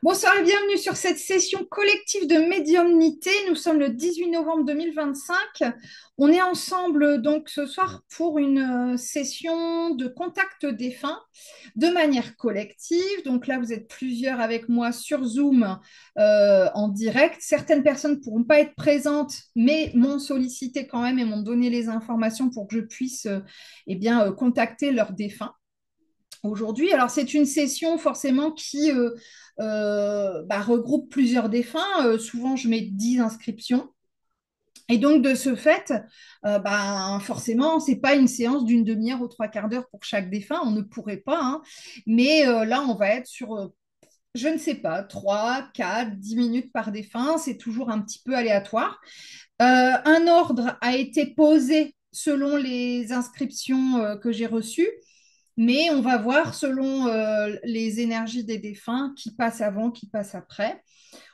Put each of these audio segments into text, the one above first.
Bonsoir et bienvenue sur cette session collective de médiumnité. Nous sommes le 18 novembre 2025. On est ensemble donc ce soir pour une session de contact défunt de manière collective. Donc là, vous êtes plusieurs avec moi sur Zoom en direct. Certaines personnes ne pourront pas être présentes, mais m'ont sollicité quand même et m'ont donné les informations pour que je puisse contacter leurs défunts aujourd'hui. Alors, c'est une session forcément qui regroupe plusieurs défunts. Souvent, je mets 10 inscriptions. Et donc, de ce fait, forcément, c'est pas une séance d'une demi-heure ou trois quarts d'heure pour chaque défunt. On ne pourrait pas, hein. Mais là, on va être sur, je ne sais pas, 3, 4, 10 minutes par défunt. C'est toujours un petit peu aléatoire. Un ordre a été posé selon les inscriptions que j'ai reçues. Mais on va voir selon les énergies des défunts qui passent avant, qui passent après.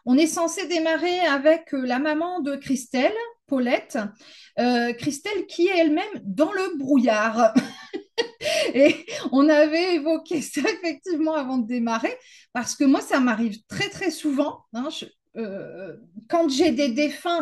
On est censé démarrer avec la maman de Christelle, Paulette. Christelle qui est elle-même dans le brouillard. Et on avait évoqué ça effectivement avant de démarrer, parce que moi, ça m'arrive très très souvent, hein. Quand j'ai des défunts,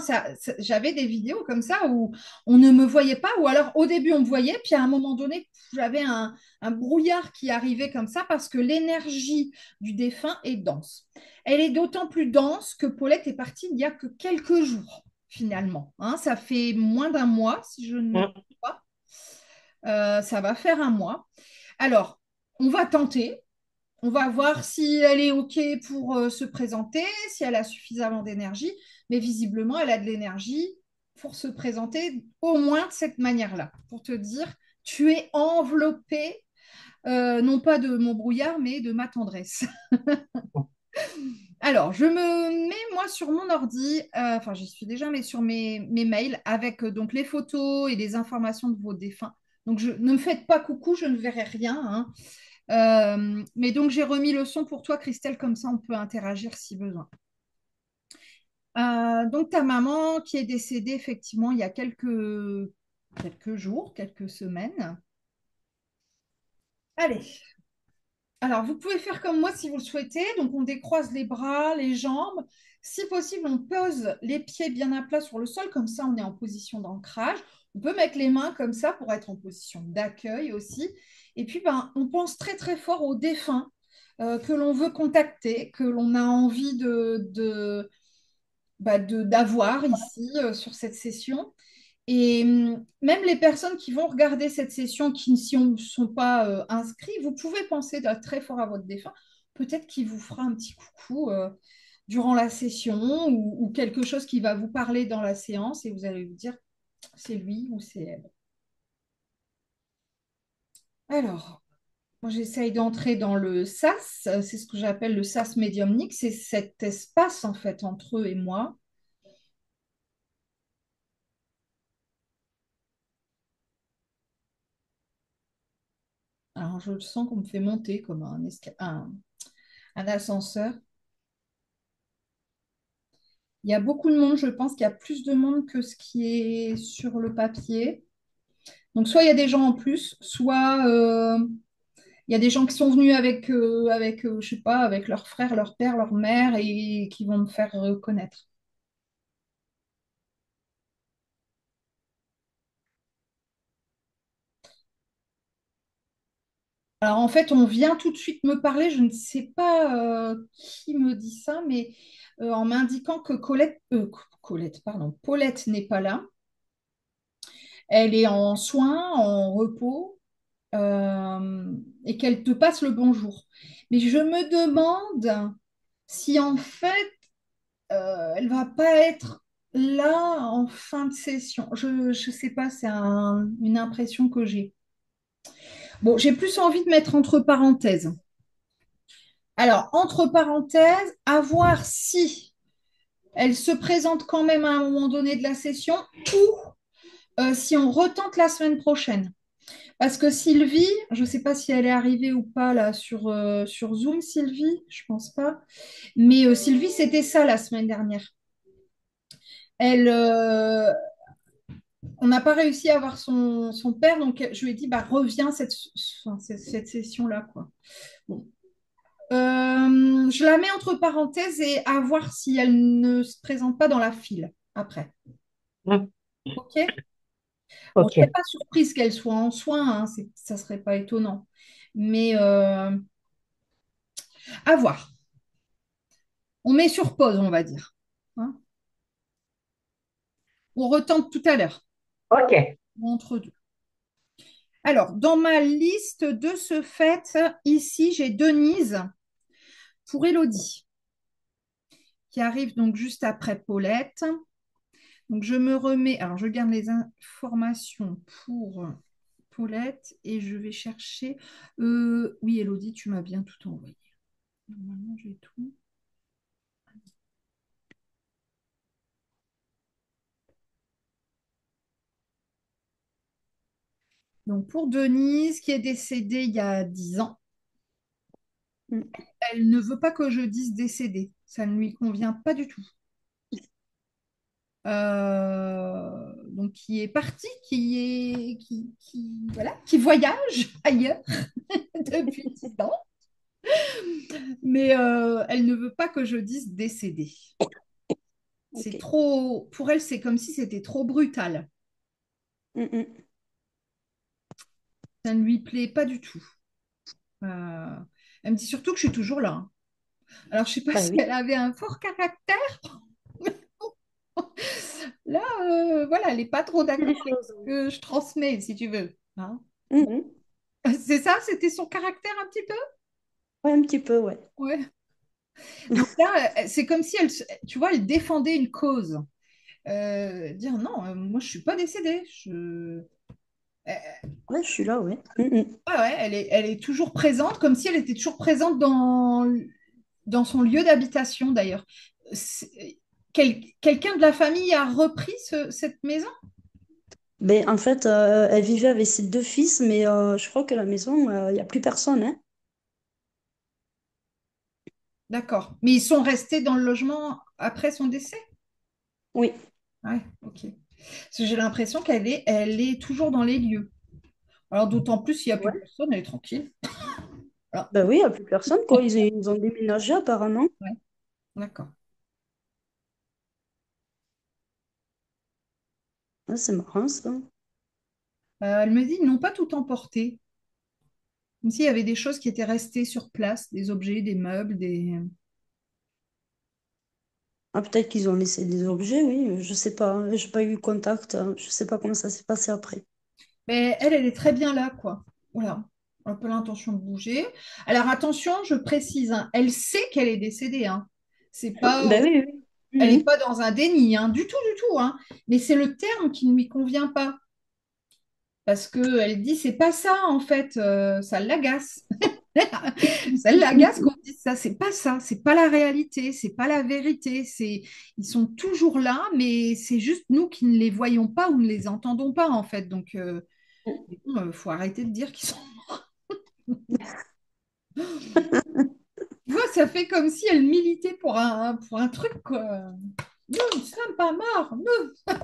j'avais des vidéos comme ça où on ne me voyait pas, ou alors au début on me voyait, puis à un moment donné, j'avais un brouillard qui arrivait comme ça parce que l'énergie du défunt est dense. Elle est d'autant plus dense que Paulette est partie il n'y a que quelques jours, finalement, hein. Ça fait moins d'un mois, si je ne me trompe Mm. pas. Ça va faire un mois. Alors, on va tenter. On va voir si elle est OK pour se présenter, si elle a suffisamment d'énergie. Mais visiblement, elle a de l'énergie pour se présenter au moins de cette manière-là, pour te dire, tu es enveloppé, non pas de mon brouillard, mais de ma tendresse. Alors, je me mets moi sur mon ordi, enfin j'y suis déjà, mais sur mes mails avec donc les photos et les informations de vos défunts. Donc, ne me faites pas coucou, je ne verrai rien, hein. Mais donc, j'ai remis le son pour toi, Christelle, comme ça on peut interagir si besoin. Donc, ta maman qui est décédée effectivement il y a quelques jours, quelques semaines. Allez, alors, vous pouvez faire comme moi si vous le souhaitez. Donc, on décroise les bras, les jambes. Si possible, on pose les pieds bien à plat sur le sol. Comme ça, on est en position d'ancrage. On peut mettre les mains comme ça pour être en position d'accueil aussi. Et puis, on pense très, très fort aux défunts que l'on veut contacter, que l'on a envie d'avoir ici sur cette session. Et même les personnes qui vont regarder cette session, qui ne sont pas inscrits, vous pouvez penser très fort à votre défunt. Peut-être qu'il vous fera un petit coucou durant la session ou quelque chose qui va vous parler dans la séance et vous allez vous dire c'est lui ou c'est elle. Alors, moi j'essaye d'entrer dans le sas, c'est ce que j'appelle le sas médiumnique, c'est cet espace en fait entre eux et moi. Alors je le sens qu'on me fait monter comme un ascenseur. Il y a beaucoup de monde, je pense qu'il y a plus de monde que ce qui est sur le papier. Donc, soit il y a des gens en plus, soit il y a des gens qui sont venus avec je sais pas, avec leur frère, leur père, leur mère et qui vont me faire reconnaître. Alors, en fait, on vient tout de suite me parler. Je ne sais pas qui me dit ça, mais en m'indiquant que Colette, pardon, Paulette n'est pas là. Elle est en soins, en repos. Et qu'elle te passe le bonjour. Mais je me demande si en fait, elle va pas être là en fin de session. Je ne sais pas, c'est une impression que j'ai. Bon, j'ai plus envie de mettre entre parenthèses. Alors, entre parenthèses, à voir si elle se présente quand même à un moment donné de la session ou si on retente la semaine prochaine. Parce que Sylvie, je ne sais pas si elle est arrivée ou pas là sur Zoom, Sylvie, je pense pas. Mais Sylvie, c'était ça la semaine dernière. Elle, on n'a pas réussi à avoir son père, donc je lui ai dit, bah, reviens cette session-là, quoi. Bon. je la mets entre parenthèses et à voir si elle ne se présente pas dans la file après. Mm. OK? Bon, je ne serais Ok. pas surprise qu'elle soit en soins, hein, ça ne serait pas étonnant. Mais à voir. On met sur pause, on va dire. Hein. On retente tout à l'heure, Ok. ou entre deux. Alors, dans ma liste de ce fait, ici, j'ai Denise pour Élodie, qui arrive donc juste après Paulette. Donc, je me remets, alors je garde les informations pour Paulette et je vais chercher. Oui, Élodie, tu m'as bien tout envoyé. Normalement, j'ai tout. Donc, pour Denise, qui est décédée il y a 10 ans, Mm. elle ne veut pas que je dise décédée. Ça ne lui convient pas du tout. Donc, qui est parti, voilà, qui voyage ailleurs depuis 10 ans, mais elle ne veut pas que je dise décédée. Ok. C'est trop, pour elle, c'est comme si c'était trop brutal. Mm, mm. Ça ne lui plaît pas du tout. Euh, Elle me dit surtout que je suis toujours là. Hein. Alors, je sais pas Bah si oui. elle avait un fort caractère. Là, voilà, elle n'est pas trop C'est d'accord des avec choses. ce que je transmets, si tu veux. Hein. Mm, mm. C'est ça, c'était son caractère un petit peu? Ouais, un petit peu, ouais. Ouais. Donc là, c'est comme si elle, tu vois, elle défendait une cause. Dire non, moi je suis pas décédée. Ouais, je suis là, ouais. Mm, mm. Ouais, ouais, elle est toujours présente, comme si elle était toujours présente dans son lieu d'habitation d'ailleurs. Quelqu'un de la famille a repris cette maison? Ben, en fait, elle vivait avec ses deux fils, mais je crois que la maison, il n'y a plus personne, hein. D'accord. Mais ils sont restés dans le logement après son décès? Oui. Ouais, ok. Parce que j'ai l'impression elle est toujours dans les lieux. Alors d'autant plus s'il n'y a plus Ouais. personne, elle est tranquille. Voilà. Ben oui, il n'y a plus personne, quoi. Ils ont déménagé, apparemment. Ouais, d'accord. Ah, c'est marrant, ça. Elle me dit, ils n'ont pas tout emporté. Comme s'il y avait des choses qui étaient restées sur place, des objets, des meubles, des... Ah, peut-être qu'ils ont laissé des objets, oui. Je sais pas. J'ai pas eu contact. Je sais pas comment ça s'est passé après. Mais elle est très bien là, quoi. Voilà. Un peu l'intention de bouger. Alors attention, je précise, hein, elle sait qu'elle est décédée. Hein. C'est pas, Ben oui, oui. elle n'est Mhm. pas dans un déni, hein, du tout. Hein. Mais c'est le terme qui ne lui convient pas. Parce qu'elle dit, c'est pas ça, en fait, ça l'agace. Ça l'agace qu'on dise ça, c'est pas ça, c'est pas la réalité, c'est pas la vérité. Ils sont toujours là, mais c'est juste nous qui ne les voyons pas ou ne les entendons pas, en fait. Donc, faut arrêter de dire qu'ils sont. Tu vois, ça fait comme si elle militait pour un truc, quoi. Nous ne sommes pas morts, nous.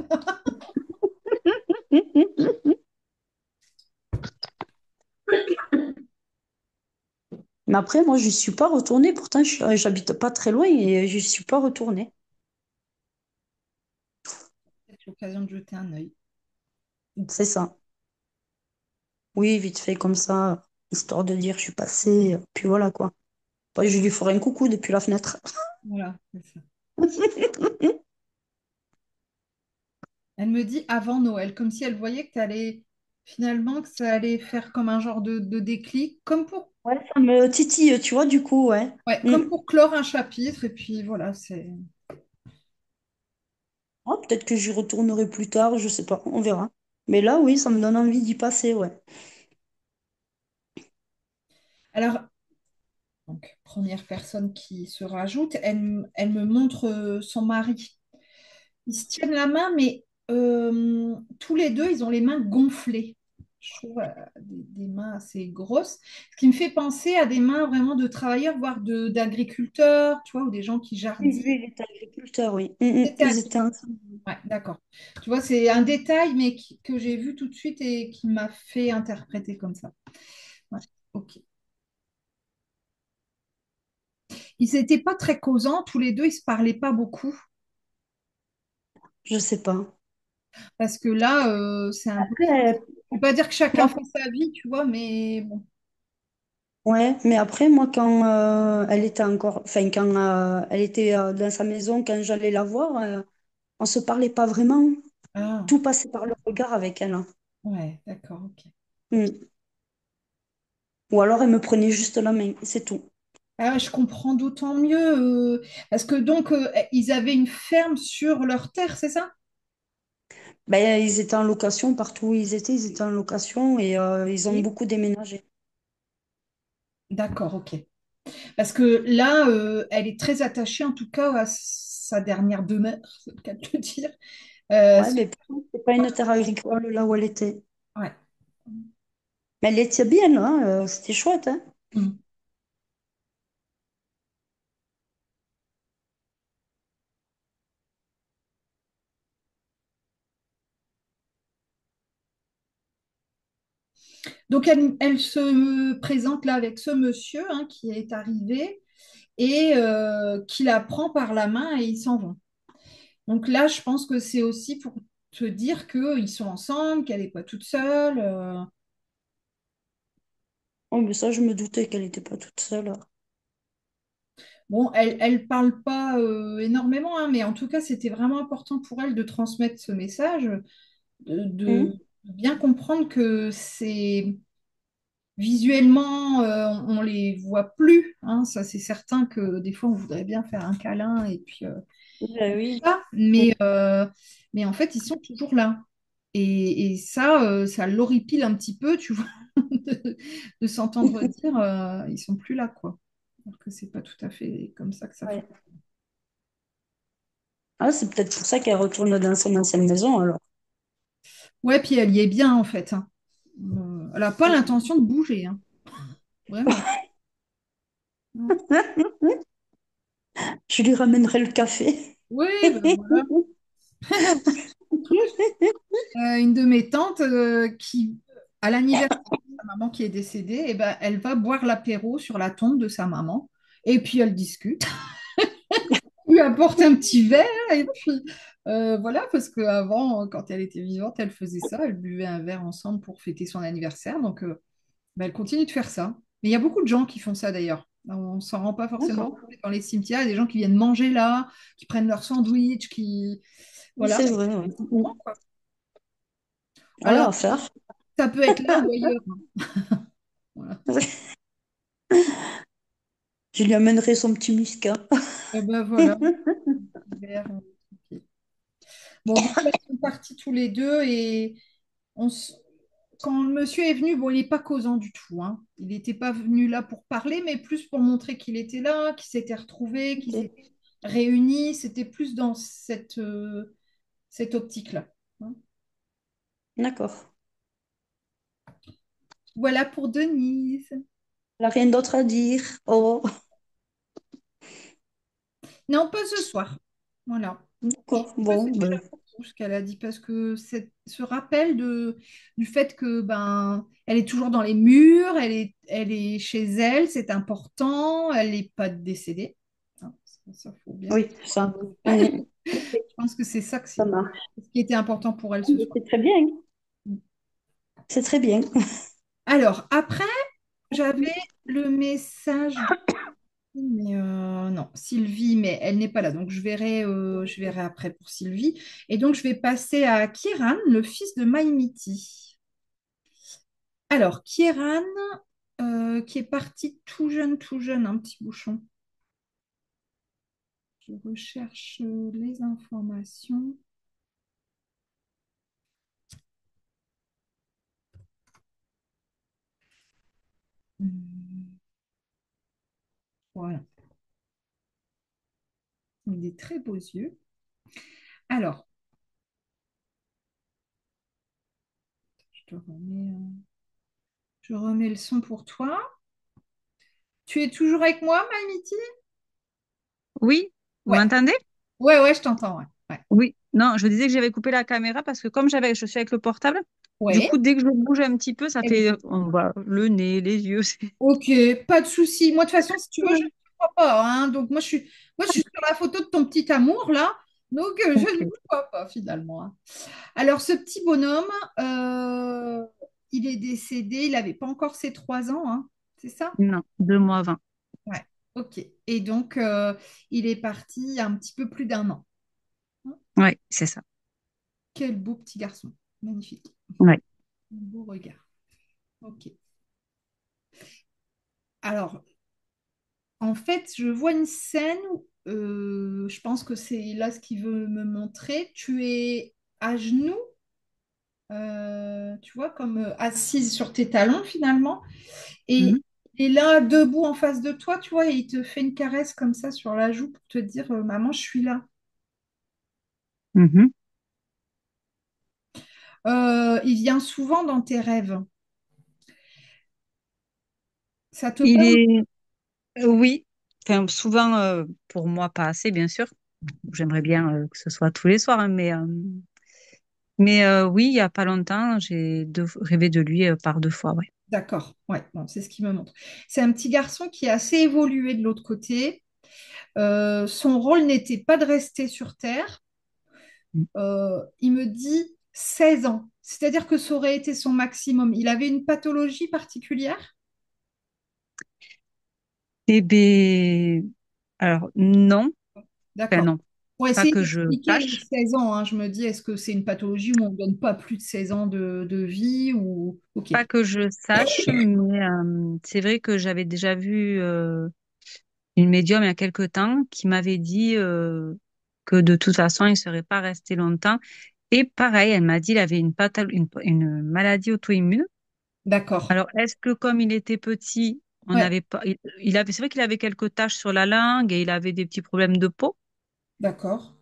Mais après, moi, je suis pas retournée. Pourtant, j'habite pas très loin et je suis pas retournée. C'est l'occasion de jeter un œil. Ou C'est pas. ça. Oui, vite fait comme ça, histoire de dire je suis passée. Puis voilà, quoi. Bah, je lui ferai un coucou depuis la fenêtre. Voilà, c'est ça. Elle me dit avant Noël, comme si elle voyait que finalement, que ça allait faire comme un genre de déclic, Ouais, ça me titille, tu vois, du coup, ouais. ouais, Mm. comme pour clore un chapitre. Et puis voilà, c'est. Ah, peut-être que j'y retournerai plus tard, je sais pas, on verra. Mais là, oui, ça me donne envie d'y passer, ouais. Alors, donc, première personne qui se rajoute, elle me montre son mari. Ils se tiennent la main, mais tous les deux, ils ont les mains gonflées. Je trouve des mains assez grosses, ce qui me fait penser à des mains vraiment de travailleurs, voire d'agriculteurs, tu vois, ou des gens qui Oui, jardinent. lui, il était agriculteur, oui. Mm, mm. C'était Ils étaient agriculteur. ensemble. Ouais, d'accord. Tu vois, c'est un détail, mais que j'ai vu tout de suite et qui m'a fait interpréter comme ça. Ouais, ok. Ils n'étaient pas très causants, tous les deux, ils se parlaient pas beaucoup. Je sais pas. Parce que là, c'est un peu. Après, Je ne veux pas dire que chacun moi, fait sa vie, tu vois, mais bon. ouais, mais après, moi, quand elle était encore, enfin, quand elle était dans sa maison, quand j'allais la voir, on se parlait pas vraiment. Ah, Tout passait par le regard avec elle, hein. ouais, d'accord, ok. Mm. Ou alors, elle me prenait juste la main, c'est tout. Ah, ouais, je comprends d'autant mieux. Parce que donc, ils avaient une ferme sur leur terre, c'est ça? Ben, ils étaient en location partout où ils étaient en location et ils ont Oui. beaucoup déménagé. D'accord, ok. Parce que là, elle est très attachée, en tout cas, à sa dernière demeure, c'est le cas de le dire. Euh, Ouais, mais pourtant, c'est pas une terre agricole là où elle était. ouais. Mais elle était bien, là, hein, c'était chouette, hein. Mm. Donc, elle se présente là avec ce monsieur hein, qui est arrivé et qui la prend par la main et ils s'en vont. Donc là, je pense que c'est aussi pour te dire qu'ils sont ensemble, qu'elle n'est pas toute seule. Oh, mais ça, je me doutais qu'elle n'était pas toute seule, hein. Bon, elle parle pas énormément, hein, mais en tout cas, c'était vraiment important pour elle de transmettre ce message, de Hum. bien comprendre que c'est visuellement, on les voit plus, hein. Ça, c'est certain que des fois, on voudrait bien faire un câlin et puis Ben oui. ça, Hum. mais en fait, ils sont toujours là. Et ça, ça l'horripile un petit peu, tu vois, de s'entendre dire ils sont plus là, quoi. Alors que c'est pas tout à fait comme ça que ça Ouais. fonctionne. Ah, c'est peut-être pour ça qu'elle retourne dans son ancienne maison, alors. Ouais, puis elle y est bien, en fait, hein. Elle n'a pas l'intention de bouger, hein. Vraiment. Non. Je lui ramènerai le café. Oui, ben voilà. Une de mes tantes qui, à l'anniversaire de sa maman qui est décédée, eh ben, elle va boire l'apéro sur la tombe de sa maman. Et puis elle discute. Lui apporte un petit verre et puis voilà, parce qu'avant, quand elle était vivante, elle faisait ça, elle buvait un verre ensemble pour fêter son anniversaire, donc ben, elle continue de faire ça. Mais il y a beaucoup de gens qui font ça d'ailleurs. On ne s'en rend pas forcément D'accord. compte, mais dans les cimetières, il y a des gens qui viennent manger là, qui prennent leur sandwich, qui... Oui, Voilà, c'est vrai, oui. c'est courant, quoi. Ouais, Alors, à faire. ça peut être là ou ailleurs, hein. Voilà. Je lui amènerai son petit muscat. Et ben voilà. Verre, ok. Bon, du coup, là, ils sont partis tous les deux et on s- quand le monsieur est venu, bon, il n'est pas causant du tout, hein. Il n'était pas venu là pour parler, mais plus pour montrer qu'il était là, qu'il s'était retrouvé, qu'ils Ok. s'étaient réunis. C'était plus dans cette optique-là, hein. D'accord. Voilà pour Denise. Elle n'a rien d'autre à dire. Oh, Non, pas ce soir. Voilà. Je d'accord. trouve que Bon, c'est déjà ben, beaucoup ce qu'elle a dit parce que ce rappel du fait que ben elle est toujours dans les murs, elle est chez elle, c'est important, elle n'est pas décédée. Hein, ça, faut bien. oui, ça. Ok, Je pense que c'est ça ça marche. ce qui était important pour elle ce soir. C'est très bien. C'est très bien. Alors, après, j'avais le message mais non, Sylvie, mais elle n'est pas là, donc je verrai après pour Sylvie. Et donc, je vais passer à Kieran, le fils de Maïmiti. Alors, Kieran, qui est parti tout jeune, un petit bouchon. Je recherche les informations. Hmm, voilà, il a des très beaux yeux. Alors, je remets le son pour toi. Tu es toujours avec moi, Maïmiti? Oui, vous Ouais, m'entendez? ouais, ouais, je t'entends. Ouais, ouais. Oui. Non, je disais que j'avais coupé la caméra parce que comme je suis avec le portable, du Ouais. coup, dès que je bouge un petit peu, ça Eh fait on voit le nez, les yeux. ok, pas de souci. Moi, de toute façon, si tu veux, Ouais. crois pas, hein. Donc, moi, je suis sur la photo de ton petit amour, là. Donc, je ne Ok. vous crois pas, finalement, hein. Alors, ce petit bonhomme, euh, il est décédé, il n'avait pas encore ses 3 ans, hein. C'est ça? Non, 2 mois 20. Ouais, ok. Et donc, il est parti il y a un petit peu plus d'1 an. Hein. Ouais, c'est ça. Quel beau petit garçon. Magnifique. Ouais. Un beau regard. Ok. Alors, en fait, je vois une scène où je pense que c'est là ce qu'il veut me montrer. Tu es à genoux, tu vois, comme assise sur tes talons finalement. Mhm. Et là, debout en face de toi, tu vois, et il te fait une caresse comme ça sur la joue pour te dire, maman, je suis là. Mhm. Il vient souvent dans tes rêves. Ça te Il parle? est, oui, enfin, souvent, pour moi, pas assez, bien sûr. J'aimerais bien que ce soit tous les soirs, hein, mais oui, il y a pas longtemps, rêvé de lui par 2 fois, ouais. D'accord, ouais, bon, c'est ce qu'il me montre. C'est un petit garçon qui est assez évolué de l'autre côté. Son rôle n'était pas de rester sur Terre. Il me dit 16 ans. C'est-à-dire que ça aurait été son maximum. Il avait une pathologie particulière? Eh ben, alors, non, enfin, D'accord. non, Pour pas essayer que je d'expliquer les sache. 16 ans, hein, je me dis, est-ce que c'est une pathologie où on ne donne pas plus de 16 ans de vie ou... Ok, Pas que je sache, mais c'est vrai que j'avais déjà vu une médium il y a quelque temps qui m'avait dit que de toute façon, il ne serait pas resté longtemps. Et pareil, elle m'a dit qu'il avait une maladie auto-immune. d'accord. Alors, est-ce que comme il était petit, on Ouais, n'avait pas, il avait, c'est vrai qu'il avait quelques taches sur la langue et il avait des petits problèmes de peau. d'accord.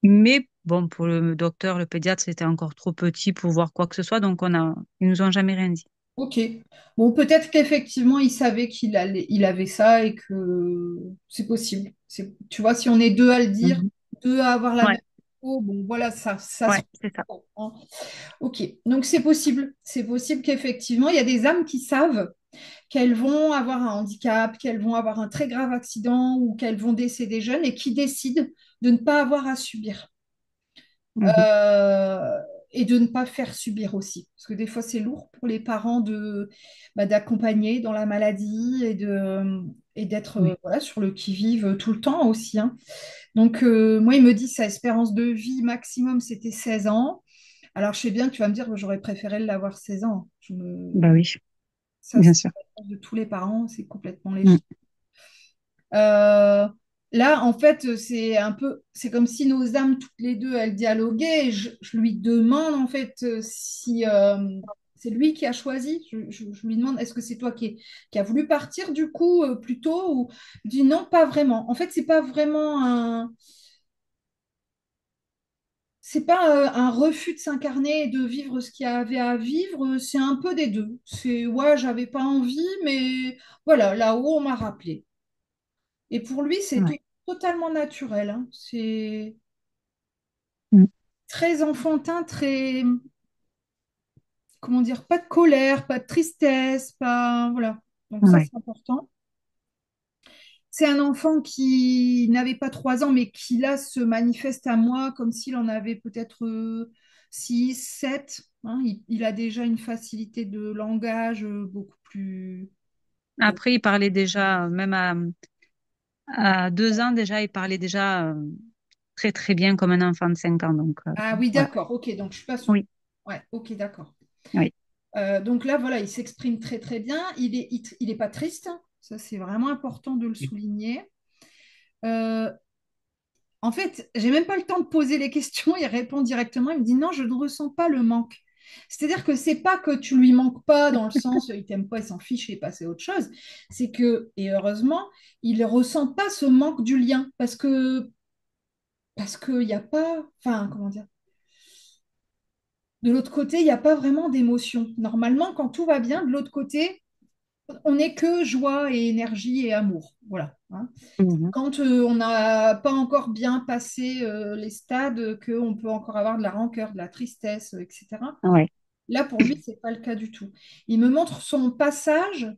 Mais bon, pour le docteur, le pédiatre, c'était encore trop petit pour voir quoi que ce soit, donc ils nous ont jamais rien dit. Ok. Bon, peut-être qu'effectivement, il savait il avait ça et que c'est possible. Tu vois, si on est deux à le dire, Mhm. deux à avoir la Ouais, même info, bon, voilà, ça se ouais, c'est ça. comprend, hein. Ok. Donc, c'est possible. C'est possible qu'effectivement, il y a des âmes qui savent qu'elles vont avoir un handicap, qu'elles vont avoir un très grave accident ou qu'elles vont décéder jeunes et qui décident de ne pas avoir à subir. Mhm. Euh, et de ne pas faire subir aussi. Parce que des fois, c'est lourd pour les parents d'accompagner dans la maladie et d'être Oui. voilà, sur le qui-vive tout le temps aussi, hein. Donc, moi, il me dit sa espérance de vie maximum, c'était 16 ans. Alors, je sais bien que tu vas me dire que j'aurais préféré l'avoir 16 ans. Bah oui, Ça, bien c'est sûr. la réponse de tous les parents, c'est complètement Mm. légitime. Euh, Là, en fait, c'est comme si nos âmes toutes les deux, elles dialoguaient. Et je lui demande en fait si c'est lui qui a choisi. Je lui demande, est-ce que c'est toi qui a voulu partir du coup plus tôt ou il dit non, pas vraiment. En fait, c'est pas un refus de s'incarner et de vivre ce qu'il y avait à vivre. C'est un peu des deux. C'est ouais, j'avais pas envie, mais voilà, là-haut, on m'a rappelé. Et pour lui, c'est Ouais. totalement naturel, hein. C'est Mm. très enfantin, très, comment dire, pas de colère, pas de tristesse, pas, voilà. Donc ça, Ouais. c'est important. C'est un enfant qui n'avait pas 3 ans, mais qui là se manifeste à moi comme s'il en avait peut-être 6, 7, hein. Il a déjà une facilité de langage beaucoup plus... Bon. Après, il parlait déjà, même à 2 ans déjà, il parlait déjà très très bien comme un enfant de 5 ans. Donc Ah oui, voilà. d'accord, ok, donc je suis pas sûre. Oui, Ouais, ok, d'accord. oui. Donc là, voilà, il s'exprime très très bien. Il est pas triste. Ça, c'est vraiment important de le souligner. Euh, En fait, j'ai même pas le temps de poser les questions. Il répond directement. Il me dit non, je ne ressens pas le manque. C'est-à-dire que c'est pas que tu lui manques pas dans le sens il t'aime pas, il s'en fiche et passe à autre chose. C'est que, et heureusement, il ne ressent pas ce manque du lien parce qu'il n'y a pas, enfin, comment dire, de l'autre côté, il n'y a pas vraiment d'émotion. Normalement, quand tout va bien, de l'autre côté, on n'est que joie et énergie et amour. Voilà, hein. Mhm. Quand on n'a pas encore bien passé les stades, qu'on peut encore avoir de la rancœur, de la tristesse, etc. Ouais. Là, pour lui, c'est pas le cas du tout. Il me montre son passage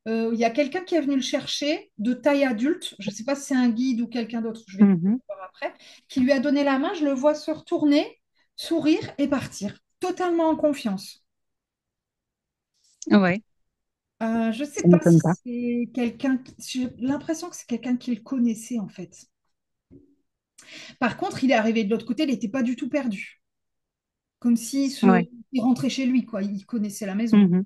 Il y a quelqu'un qui est venu le chercher de taille adulte. Je ne sais pas si c'est un guide ou quelqu'un d'autre, je vais Mhm. voir après, qui lui a donné la main. Je le vois se retourner, sourire et partir, totalement en confiance. Ouais, Je ne sais ça pas si m'étonne pas. c'est quelqu'un, j'ai l'impression que c'est quelqu'un qu'il connaissait en fait. Par contre, il est arrivé de l'autre côté, il n'était pas du tout perdu. Comme s'il Ouais. il rentrait chez lui, quoi. Il connaissait la maison. Mhm.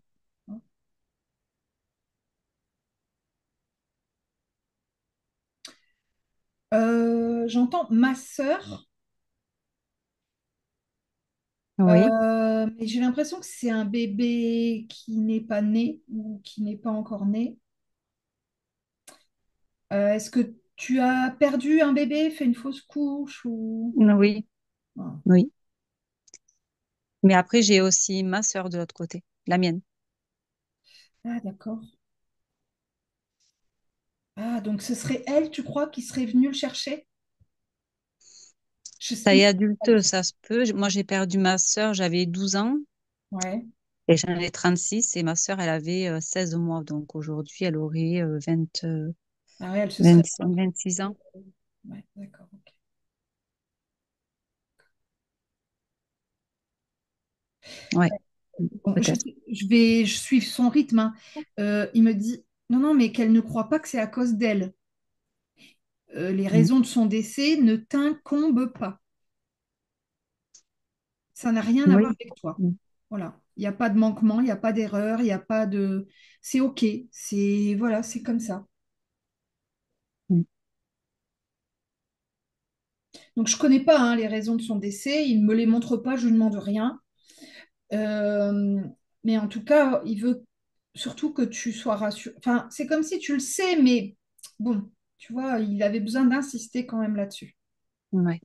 J'entends ma sœur, Oui. mais j'ai l'impression que c'est un bébé qui n'est pas né ou qui n'est pas encore né. Est-ce que tu as perdu un bébé, fait une fausse couche ou... Oui. Ah, Oui. Mais après, j'ai aussi ma sœur de l'autre côté, la mienne. ah, d'accord. Ah, donc ce serait elle, tu crois, qui serait venue le chercher? Je sais- Taille adulte, ça se peut. Moi, j'ai perdu ma sœur, j'avais 12 ans Ouais. et j'en ai 36 et ma sœur, elle avait 16 mois. Donc aujourd'hui, elle aurait 20, Ah ouais, elle se serait... 25, 26 ans. Ouais, d'accord, ok. Ouais, Bon, peut-être. je vais je suivre son rythme, hein. Il me dit, non, non, mais qu'elle ne croit pas que c'est à cause d'elle. Les Mm. raisons de son décès ne t'incombent pas. Ça n'a rien à voir Oui. avec toi. Mm. Voilà. Il n'y a pas de manquement, il n'y a pas d'erreur, il n'y a pas de... C'est OK. C'est... Voilà, c'est comme ça. Mm. Donc, je ne connais pas hein, les raisons de son décès. Il ne me les montre pas, je ne lui demande rien. Euh, mais en tout cas, il veut surtout que tu sois rassuré. Enfin, c'est comme si tu le sais, mais bon, tu vois, il avait besoin d'insister quand même là-dessus. Ouais.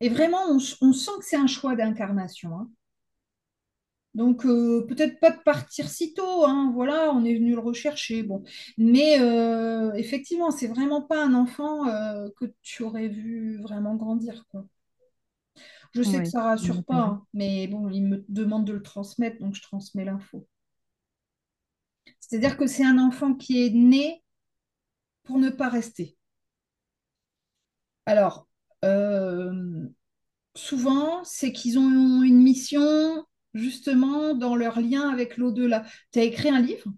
Et vraiment, on sent que c'est un choix d'incarnation, hein. Donc, peut-être pas de partir si tôt, hein, voilà, on est venu le rechercher, bon. Mais effectivement, c'est vraiment pas un enfant que tu aurais vu vraiment grandir, quoi. Je sais que Ouais. ça rassure pas, hein, mais bon, il me demande de le transmettre, donc je transmets l'info. C'est-à-dire que c'est un enfant qui est né pour ne pas rester. Alors, euh, souvent, c'est qu'ils ont une mission justement dans leur lien avec l'au-delà. Tu as écrit un livre?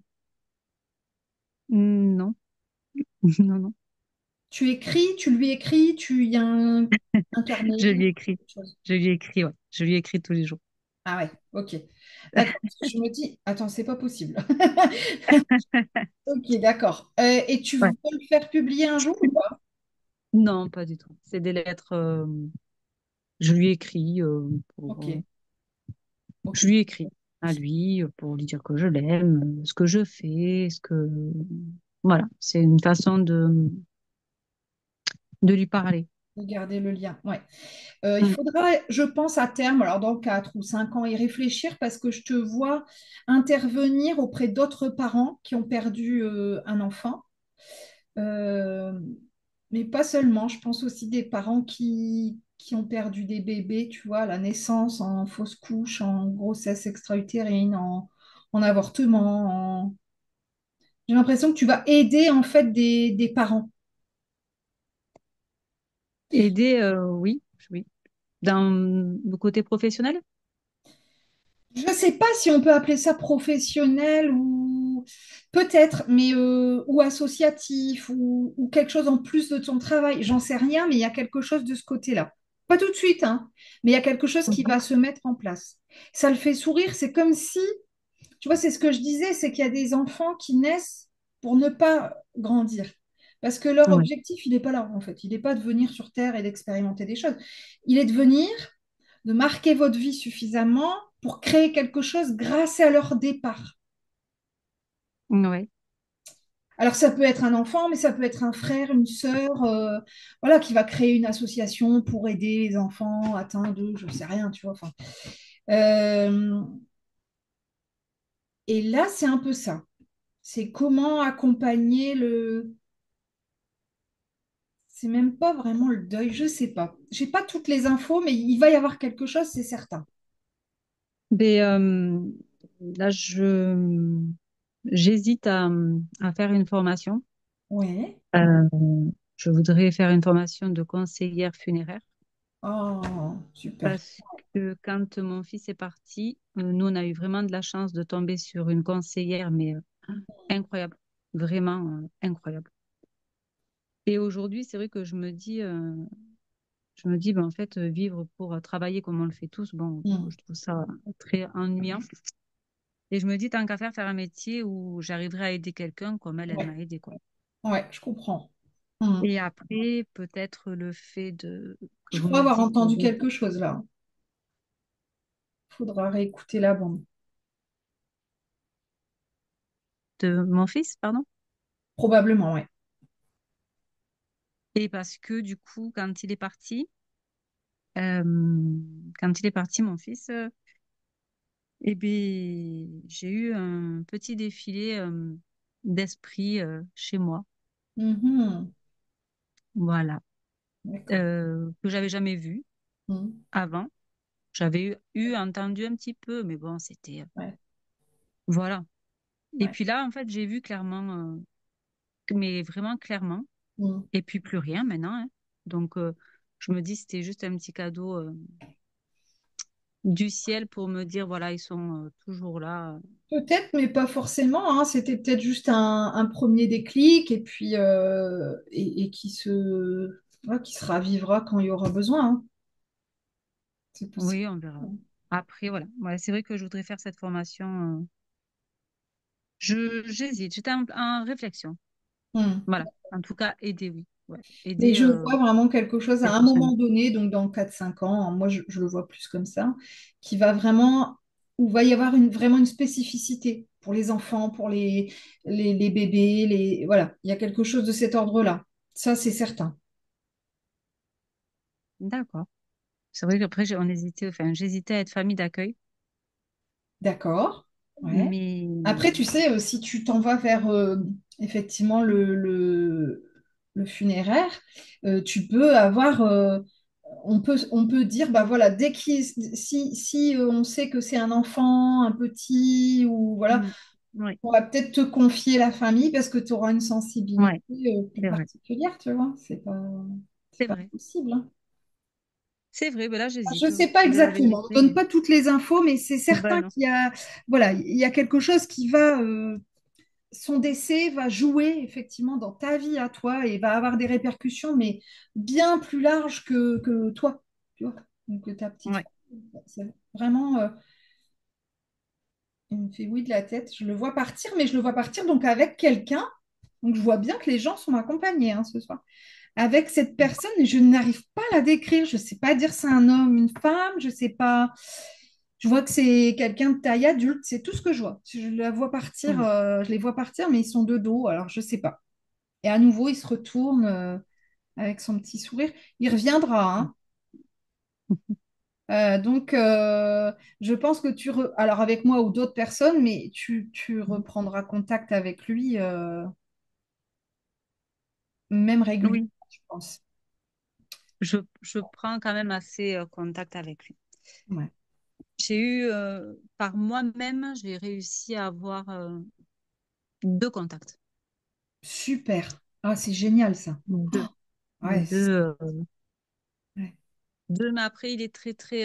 Non, non, non. Tu écris, tu lui écris, tu y a un carnet, Je lui écris. quelque chose. Je lui écris, ouais. Je lui écris tous les jours. Ah ouais, ok. D'accord. Parce que je me dis, attends, c'est pas possible. Ok, d'accord. Et tu veux Ouais. le faire publier un jour ou pas? Non, pas du tout. C'est des lettres. Je lui écris Ok, ok. je lui écris à lui pour lui dire que je l'aime, ce que je fais, ce que voilà. C'est une façon de lui parler. De garder le lien. Ouais. Il Mm. faudra, je pense, à terme, alors dans 4 ou 5 ans, y réfléchir parce que je te vois intervenir auprès d'autres parents qui ont perdu un enfant. Euh, mais pas seulement, je pense aussi des parents qui ont perdu des bébés, tu vois, à la naissance, en fausse couche, en grossesse extra-utérine, en avortement. J'ai l'impression que tu vas aider en fait des parents. Aider, oui, oui. Dans le côté professionnel? Je ne sais pas si on peut appeler ça professionnel ou peut-être, mais ou associatif ou quelque chose en plus de ton travail. J'en sais rien, mais il y a quelque chose de ce côté-là. Pas tout de suite, hein, mais il y a quelque chose qui Mhm. va se mettre en place. Ça le fait sourire. C'est comme si, tu vois, c'est ce que je disais, c'est qu'il y a des enfants qui naissent pour ne pas grandir. Parce que leur Ouais. objectif, il n'est pas là, en fait. Il n'est pas de venir sur Terre et d'expérimenter des choses. Il est de venir de marquer votre vie suffisamment pour créer quelque chose grâce à leur départ. Ouais. Alors ça peut être un enfant, mais ça peut être un frère, une sœur, voilà, qui va créer une association pour aider les enfants atteints de, je ne sais rien, tu vois. Enfin, euh, et là, c'est un peu ça. C'est comment accompagner le. C'est même pas vraiment le deuil, je sais pas. J'ai pas toutes les infos, mais il va y avoir quelque chose, c'est certain. Mais, là, j'hésite à faire une formation. Ouais. Euh, je voudrais faire une formation de conseillère funéraire Oh, super. parce que quand mon fils est parti, nous, on a eu vraiment de la chance de tomber sur une conseillère, mais incroyable, vraiment incroyable. Et aujourd'hui, c'est vrai que je me dis, ben, en fait, vivre pour travailler comme on le fait tous, bon, Mm. je trouve ça très ennuyant. Et je me dis, tant qu'à faire un métier où j'arriverai à aider quelqu'un comme elle Ouais, m'a aidé, quoi. ouais, je comprends. Mm. Et après, peut-être le fait que Je je crois me avoir dis que entendu quelque chose là. Faudra réécouter la bande. de mon fils, pardon. Probablement, ouais. Et parce que du coup, euh, quand il est parti, mon fils, eh ben, j'ai eu un petit défilé d'esprit chez moi, Mhm. voilà, D'accord. que j'avais jamais vu Mm. avant. J'avais entendu un petit peu, mais bon, c'était Ouais, voilà. Et ouais. puis là, en fait, j'ai vu clairement, mais vraiment clairement, Mm. et puis plus rien maintenant, hein. Donc, je me dis, c'était juste un petit cadeau du ciel pour me dire, voilà, ils sont toujours là. Peut-être, mais pas forcément, hein. C'était peut-être juste un premier déclic et puis et ouais, qui se ravivera quand il y aura besoin, hein. C'est possible. Oui, on verra. Après, voilà. Ouais, c'est vrai que je voudrais faire cette formation. J'hésite. J'étais en réflexion. Mm. Voilà. En tout cas, aider, oui. Ouais. Mais Aider je vois vraiment quelque chose à un quelques moment semaines. donné, donc dans 4 5 ans, moi je le vois plus comme ça, qui va vraiment, où va y avoir vraiment une spécificité pour les enfants, pour les bébés, voilà, il y a quelque chose de cet ordre-là. Ça, c'est certain. D'accord. C'est vrai qu'après, on hésitait, enfin, j'hésitais à être famille d'accueil. D'accord. Ouais. Mais Après, tu sais, si tu t'en vas vers effectivement le funéraire, tu peux avoir, on peut dire, bah voilà, si on sait que c'est un enfant, un petit, ou voilà, mm, oui, on va peut-être te confier la famille parce que tu auras une sensibilité ouais, plus c'est vrai. particulière, tu vois. C'est C'est pas vrai. possible, hein. C'est vrai, ben là, Je ne j'hésite. sais pas Je vais la exactement, on ne donne vérité. pas toutes les infos, mais c'est Ben certain non. qu'il y a, voilà, il y a quelque chose qui va, son décès va jouer effectivement dans ta vie à toi et va avoir des répercussions, mais bien plus larges que toi, tu vois, donc que ta petite Ouais. fille. C'est vraiment, il me fait oui de la tête. Je le vois partir, mais je le vois partir donc avec quelqu'un. Donc je vois bien que les gens sont accompagnés, hein, ce soir. Avec cette personne, je n'arrive pas à la décrire. Je ne sais pas dire c'est un homme, une femme, je ne sais pas. Je vois que c'est quelqu'un de taille adulte, c'est tout ce que je vois. Je la vois partir, Mm. je les vois partir, mais ils sont de dos, alors je ne sais pas. Et à nouveau, il se retourne avec son petit sourire. Il reviendra, hein. Donc, je pense que alors avec moi ou d'autres personnes, mais tu reprendras contact avec lui, même régulièrement, Oui, je pense. je prends quand même assez contact avec lui. Ouais. J'ai eu, par moi-même, j'ai réussi à avoir 2 contacts. Super. Ah, c'est génial ça. Deux. Ouais, ouais. Deux, mais après, il est très, très,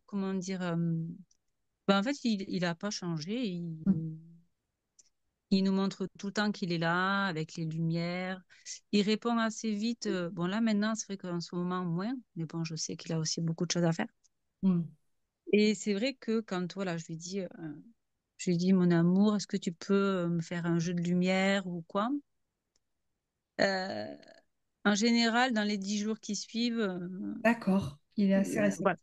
comment dire, ben, en fait, il a pas changé. Il nous montre tout le temps qu'il est là, avec les lumières. Il répond assez vite. Bon, là, maintenant, c'est vrai qu'en ce moment, moins. Mais bon, je sais qu'il a aussi beaucoup de choses à faire. Mm. Et c'est vrai que quand, voilà, je lui dis, mon amour, est-ce que tu peux me faire un jeu de lumière ou quoi? Euh, En général, dans les 10 jours qui suivent, D'accord. Il est assez réceptif. voilà.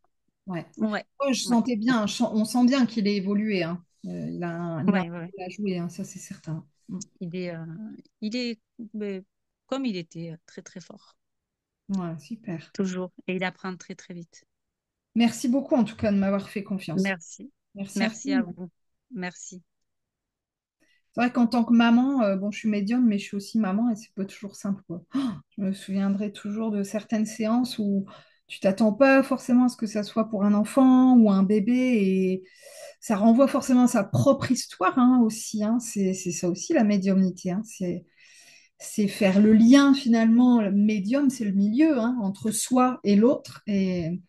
Ouais. Ouais, Ouais, je ouais, sentais bien, on sent bien qu'il est évolué, hein. Il a un ouais, ouais. rôle à jouer, hein, ça c'est certain. Mm. Il est mais, comme il était très, très fort, Ouais, super. toujours. Et il apprend très, très vite. Merci beaucoup en tout cas de m'avoir fait confiance. Merci. Merci Merci à infiniment. vous. Merci. C'est vrai qu'en tant que maman, bon, je suis médium, mais je suis aussi maman et c'est pas toujours simple, quoi. Je me souviendrai toujours de certaines séances où Tu t'attends pas forcément à ce que ça soit pour un enfant ou un bébé et ça renvoie forcément à sa propre histoire hein, aussi. Hein. C'est ça aussi la médiumnité. Hein. C'est faire le lien finalement. Le médium, c'est le milieu hein, entre soi et l'autre. Et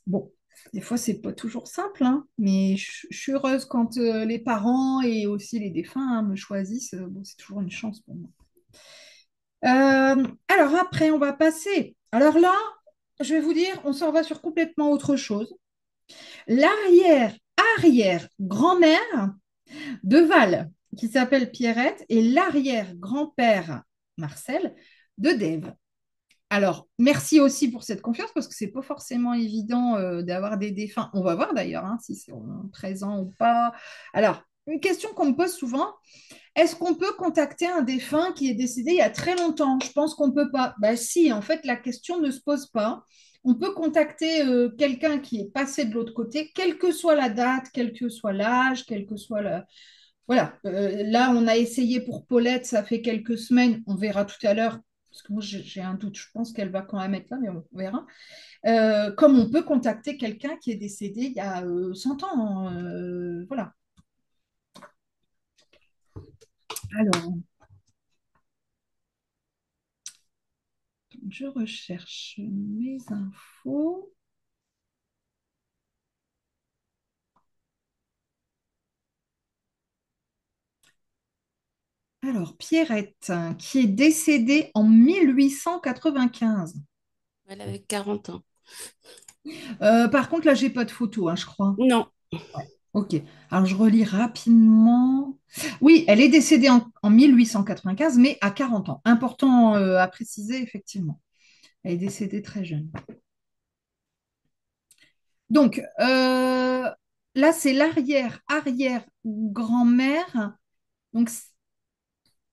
bon, des fois, c'est pas toujours simple, hein, mais je suis heureuse quand les parents et aussi les défunts hein, me choisissent. Bon, c'est toujours une chance pour moi. Alors après, on va passer. Alors là, je vais vous dire, on s'en va sur complètement autre chose. L'arrière-arrière-grand-mère de Val, qui s'appelle Pierrette, et l'arrière-grand-père Marcel de Dave. Alors, merci aussi pour cette confiance parce que c'est pas forcément évident d'avoir des défunts. On va voir d'ailleurs hein, si c'est présent ou pas. Alors, une question qu'on me pose souvent, est-ce qu'on peut contacter un défunt qui est décédé il y a très longtemps? Je pense qu'on ne peut pas. Ben, si, en fait, la question ne se pose pas. On peut contacter quelqu'un qui est passé de l'autre côté, quelle que soit la date, quel que soit l'âge, quel que soit le... Voilà. Là, on a essayé pour Paulette, ça fait quelques semaines. On verra tout à l'heure, parce que moi, j'ai un doute. Je pense qu'elle va quand même être là, mais on verra. Comme on peut contacter quelqu'un qui est décédé il y a 100 ans. Hein, voilà. Alors, je recherche mes infos. Alors, Pierrette, qui est décédée en 1895. Elle avait 40 ans. Par contre, là, j'ai pas de photo, hein, je crois. Non. Ok. Alors, je relis rapidement. Oui, elle est décédée en 1895, mais à 40 ans. Important à préciser, effectivement. Elle est décédée très jeune. Donc, là, c'est l'arrière-arrière-grand-mère. Donc,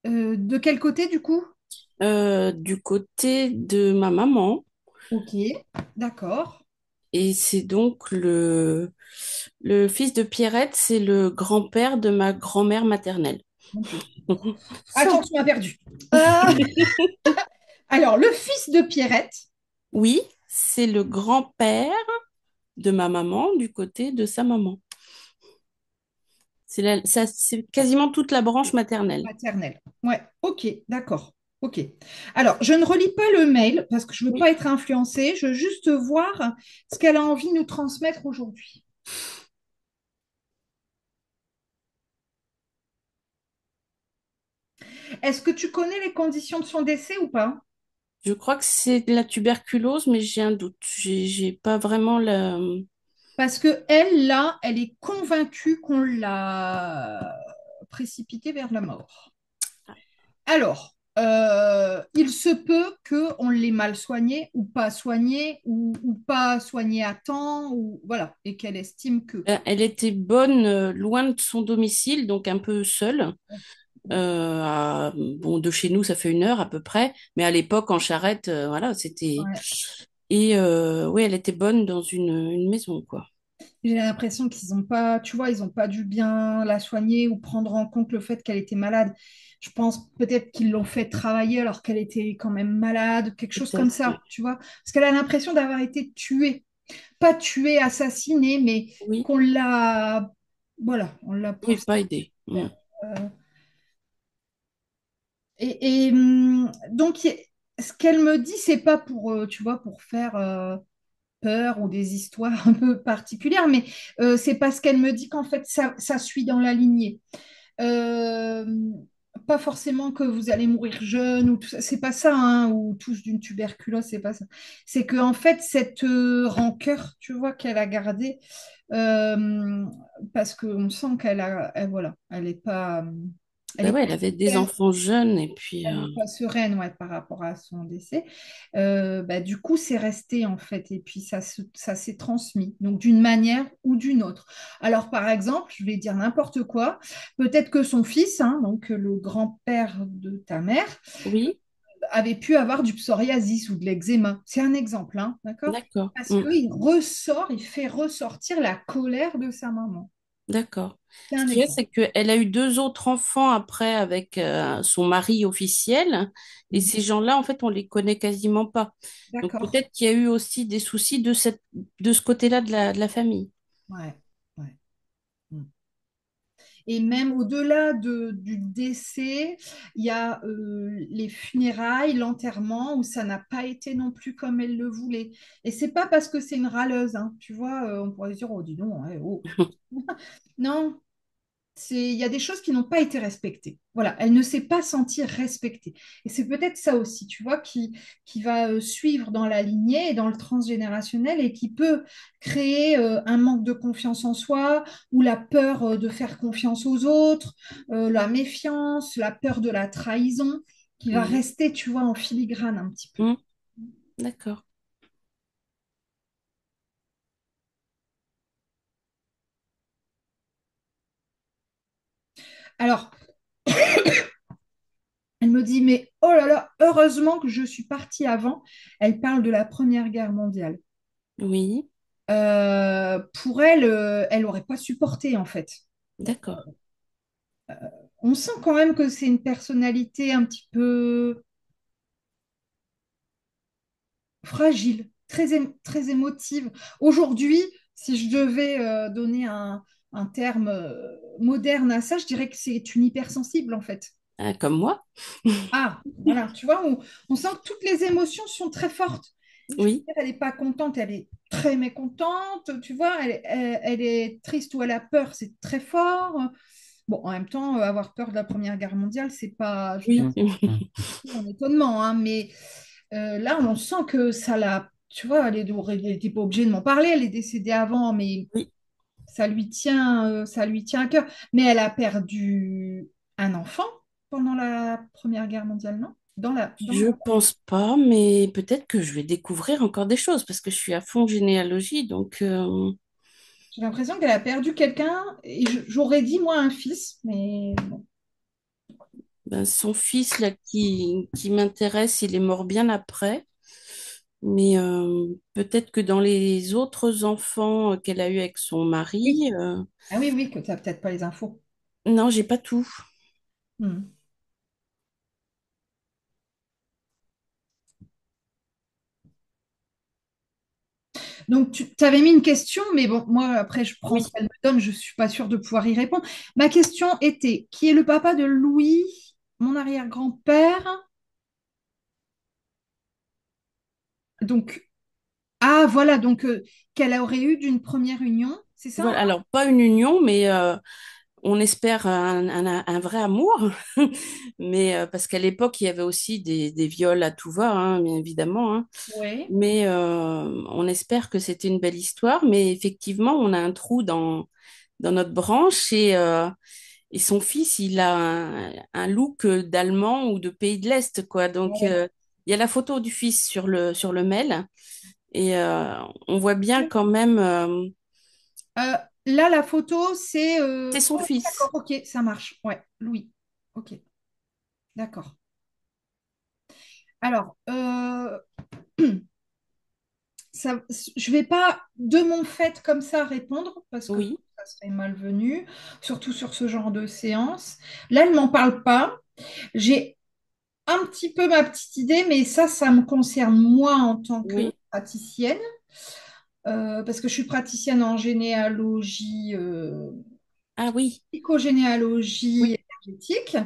de quel côté, du coup? Du côté de ma maman. Ok, d'accord. Et c'est donc le fils de Pierrette, c'est le grand-père de ma grand-mère maternelle. Mon Dieu. Ça. Attends, tu m'as perdu. Euh, alors, le fils de Pierrette, Oui, c'est le grand-père de ma maman du côté de sa maman. C'est quasiment toute la branche maternelle. maternelle. Ouais, ok, d'accord. Ok. Alors, je ne relis pas le mail parce que je ne veux Oui, pas être influencée. Je veux juste voir ce qu'elle a envie de nous transmettre aujourd'hui. Est-ce que tu connais les conditions de son décès ou pas? je crois que c'est de la tuberculose, mais j'ai un doute. J'ai pas vraiment la... Parce que elle, là, elle est convaincue qu'on l'a précipité vers la mort. Alors, il se peut qu'on l'ait mal soigné ou pas soigné à temps, ou voilà, et qu'elle estime que. Elle était bonne loin de son domicile, donc un peu seule. Bon, de chez nous, ça fait 1 heure à peu près, mais à l'époque, en charrette, voilà, c'était... Ouais. Et oui, elle était bonne dans une maison, quoi. J'ai l'impression qu'ils n'ont pas, tu vois, ils n'ont pas dû bien la soigner ou prendre en compte le fait qu'elle était malade. Je pense peut-être qu'ils l'ont fait travailler alors qu'elle était quand même malade, quelque chose comme Peut-être, ouais. ça, tu vois. Parce qu'elle a l'impression d'avoir été tuée. Pas tuée, assassinée, mais Oui, qu'on l'a, voilà, on l'a oui, poussée. pas aidée. Mm. Donc, ce qu'elle me dit, c'est pas pour, tu vois, pour faire peur ou des histoires un peu particulières, mais c'est parce qu'elle me dit qu'en fait, ça suit dans la lignée. Euh, Pas forcément que vous allez mourir jeune ou tout ça, c'est pas ça, hein, ou tous d'une tuberculose, c'est pas ça. C'est que en fait, cette rancœur, tu vois, qu'elle a gardée, euh, parce qu'on sent voilà, elle est pas, elle Ben est ouais, elle avait des pas enfants jeunes et puis... elle n'est pas sereine ouais, par rapport à son décès. Bah, du coup, c'est resté en fait, et puis ça s'est transmis, donc d'une manière ou d'une autre. Alors, par exemple, je vais dire n'importe quoi, peut-être que son fils, hein, donc le grand-père de ta mère, Oui, avait pu avoir du psoriasis ou de l'eczéma. C'est un exemple, hein, d'accord? d'accord. Parce Mm. qu'il il fait ressortir la colère de sa maman. D'accord. C'est Ce un qu'il y a, exemple. c'est qu'elle a eu deux autres enfants après avec son mari officiel. Et Mhm. ces gens-là, en fait, on les connaît quasiment pas. Donc D'accord. peut-être qu'il y a eu aussi des soucis de ce côté-là de la famille. Ouais. Ouais. Mm. Et même au-delà du décès, il y a les funérailles, l'enterrement, où ça n'a pas été non plus comme elle le voulait. Et c'est pas parce que c'est une râleuse, hein, tu vois, on pourrait se dire, oh, dis donc, ouais, oh. Non, il y a des choses qui n'ont pas été respectées. Voilà, elle ne s'est pas sentie respectée. Et c'est peut-être ça aussi, tu vois, qui va suivre dans la lignée et dans le transgénérationnel et qui peut créer un manque de confiance en soi ou la peur de faire confiance aux autres, la méfiance, la peur de la trahison, qui va Mhm. rester, tu vois, en filigrane un petit peu. Mhm. D'accord. Alors, elle me dit, mais oh là là, heureusement que je suis partie avant. Elle parle de la Première Guerre mondiale. Oui, Pour elle, elle n'aurait pas supporté en fait. d'accord. On sent quand même que c'est une personnalité un petit peu fragile, très émotive. Aujourd'hui, si je devais donner un terme moderne à ça, je dirais que c'est une hypersensible en fait. Ah, comme moi? Ah, voilà, tu vois, on sent que toutes les émotions sont très fortes. Je veux Oui, dire, elle n'est pas contente, elle est très mécontente, tu vois, elle est triste ou elle a peur, c'est très fort. Bon, en même temps, avoir peur de la Première Guerre mondiale, c'est pas, je veux dire, oui. c'est un étonnement, hein, mais là, on sent que ça l'a, tu vois, elle n'était pas obligée de m'en parler, elle est décédée avant, mais Oui. ça lui tient à cœur. Mais elle a perdu un enfant pendant la Première Guerre mondiale, non? Je pense pas, mais peut-être que je vais découvrir encore des choses parce que je suis à fond généalogie, donc J'ai l'impression qu'elle a perdu quelqu'un, et j'aurais dit moi un fils, mais bon, ben, son fils là qui m'intéresse, il est mort bien après. Mais peut-être que dans les autres enfants qu'elle a eu avec son oui. mari, Ah oui, oui, que tu n'as peut-être pas les infos. non, j'ai pas tout. Hmm. Donc, tu avais mis une question, mais bon, moi, après, je prends Oui, ce qu'elle me donne, je ne suis pas sûre de pouvoir y répondre. Ma question était, qui est le papa de Louis, mon arrière-grand-père? Donc, ah, voilà, donc, qu'elle aurait eu d'une première union, c'est ça? voilà. Alors pas une union, mais on espère un vrai amour. Mais parce qu'à l'époque, il y avait aussi des viols à tout va, hein, bien évidemment, hein. Oui. Mais on espère que c'était une belle histoire. Mais effectivement, on a un trou dans notre branche et son fils, il a un look d'Allemand ou de pays de l'Est, quoi. Donc, Ouais. il y a la photo du fils sur le mail et on voit bien quand même, Euh, Là, la photo, c'est... c'est son oh, d'accord, fils. ok, ça marche. Ouais, Louis. Ok, d'accord. Alors, ça, je vais pas de mon fait comme ça répondre parce que Oui, ça serait malvenu, surtout sur ce genre de séance. Là, elle m'en parle pas. J'ai un petit peu ma petite idée, mais ça me concerne moi en tant que oui. praticienne, parce que je suis praticienne en généalogie, Ah oui, psychogénéalogie oui, énergétique.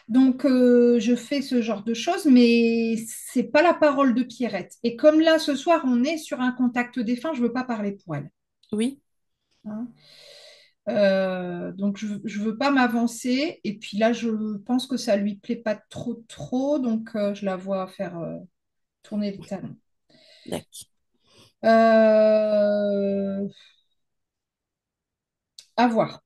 Donc, je fais ce genre de choses, mais c'est pas la parole de Pierrette. Et comme là, ce soir, on est sur un contact défunt, je veux pas parler pour elle. oui. Hein. Donc, je veux pas m'avancer. Et puis là, je pense que ça lui plaît pas trop, trop. Donc, je la vois faire tourner le talon. D'accord. Euh, à voir.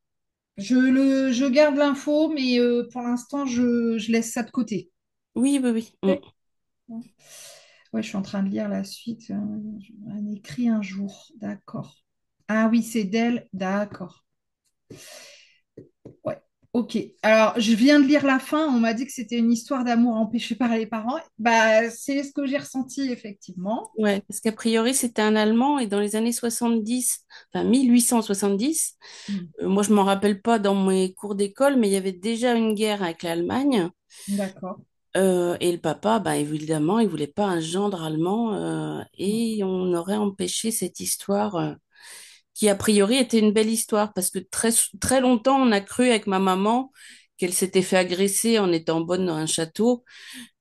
Je garde l'info, mais pour l'instant, je laisse ça de côté. Oui, oui, oui. Ok. Ouais, je suis en train de lire la suite. Un écrit un jour. D'accord. Ah oui, c'est d'elle. D'accord. Ouais. Ok, alors je viens de lire la fin, on m'a dit que c'était une histoire d'amour empêchée par les parents. Bah, c'est ce que j'ai ressenti effectivement. Ouais, parce qu'a priori, c'était un Allemand et dans les années 70, enfin 1870, Hmm. moi je m'en rappelle pas dans mes cours d'école, mais il y avait déjà une guerre avec l'Allemagne. D'accord. Et le papa, bah, évidemment, il voulait pas un gendre allemand Hmm. et on aurait empêché cette histoire qui, a priori, était une belle histoire parce que très longtemps, on a cru avec ma maman qu'elle s'était fait agresser en étant bonne dans un château.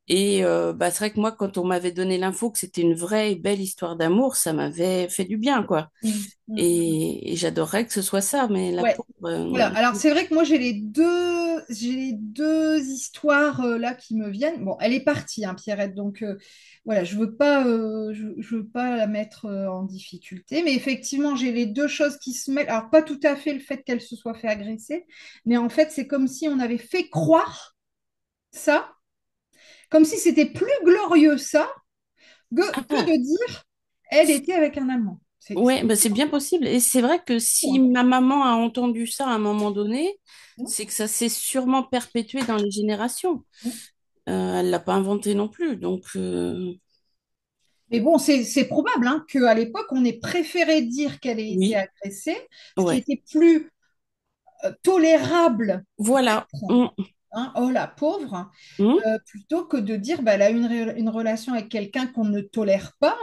Et bah, c'est vrai que moi, quand on m'avait donné l'info que c'était une vraie et belle histoire d'amour, ça m'avait fait du bien, quoi. Hmm. Hmm. Et j'adorerais que ce soit ça, mais la Ouais. pauvre, Voilà. Alors c'est vrai que moi j'ai les deux histoires là qui me viennent. Bon, elle est partie, hein, Pierrette. Donc voilà, je veux pas la mettre en difficulté. Mais effectivement, j'ai les deux choses qui se mêlent. Alors pas tout à fait le fait qu'elle se soit fait agresser, mais en fait c'est comme si on avait fait croire ça, comme si c'était plus glorieux ça que ah, de dire elle était avec un Allemand. ouais, bah, c'est bien possible. Et c'est vrai que si Fou, ma maman a entendu ça à un moment donné, hein. c'est que ça s'est sûrement perpétué dans les générations. Elle l'a pas inventé non plus. Donc, Mais bon, c'est probable hein, qu'à l'époque, on ait préféré dire qu'elle ait été oui, agressée, ce qui ouais. était plus tolérable, Voilà. hein, oh la pauvre, Mm. plutôt que de dire bah, elle a une relation avec quelqu'un qu'on ne tolère pas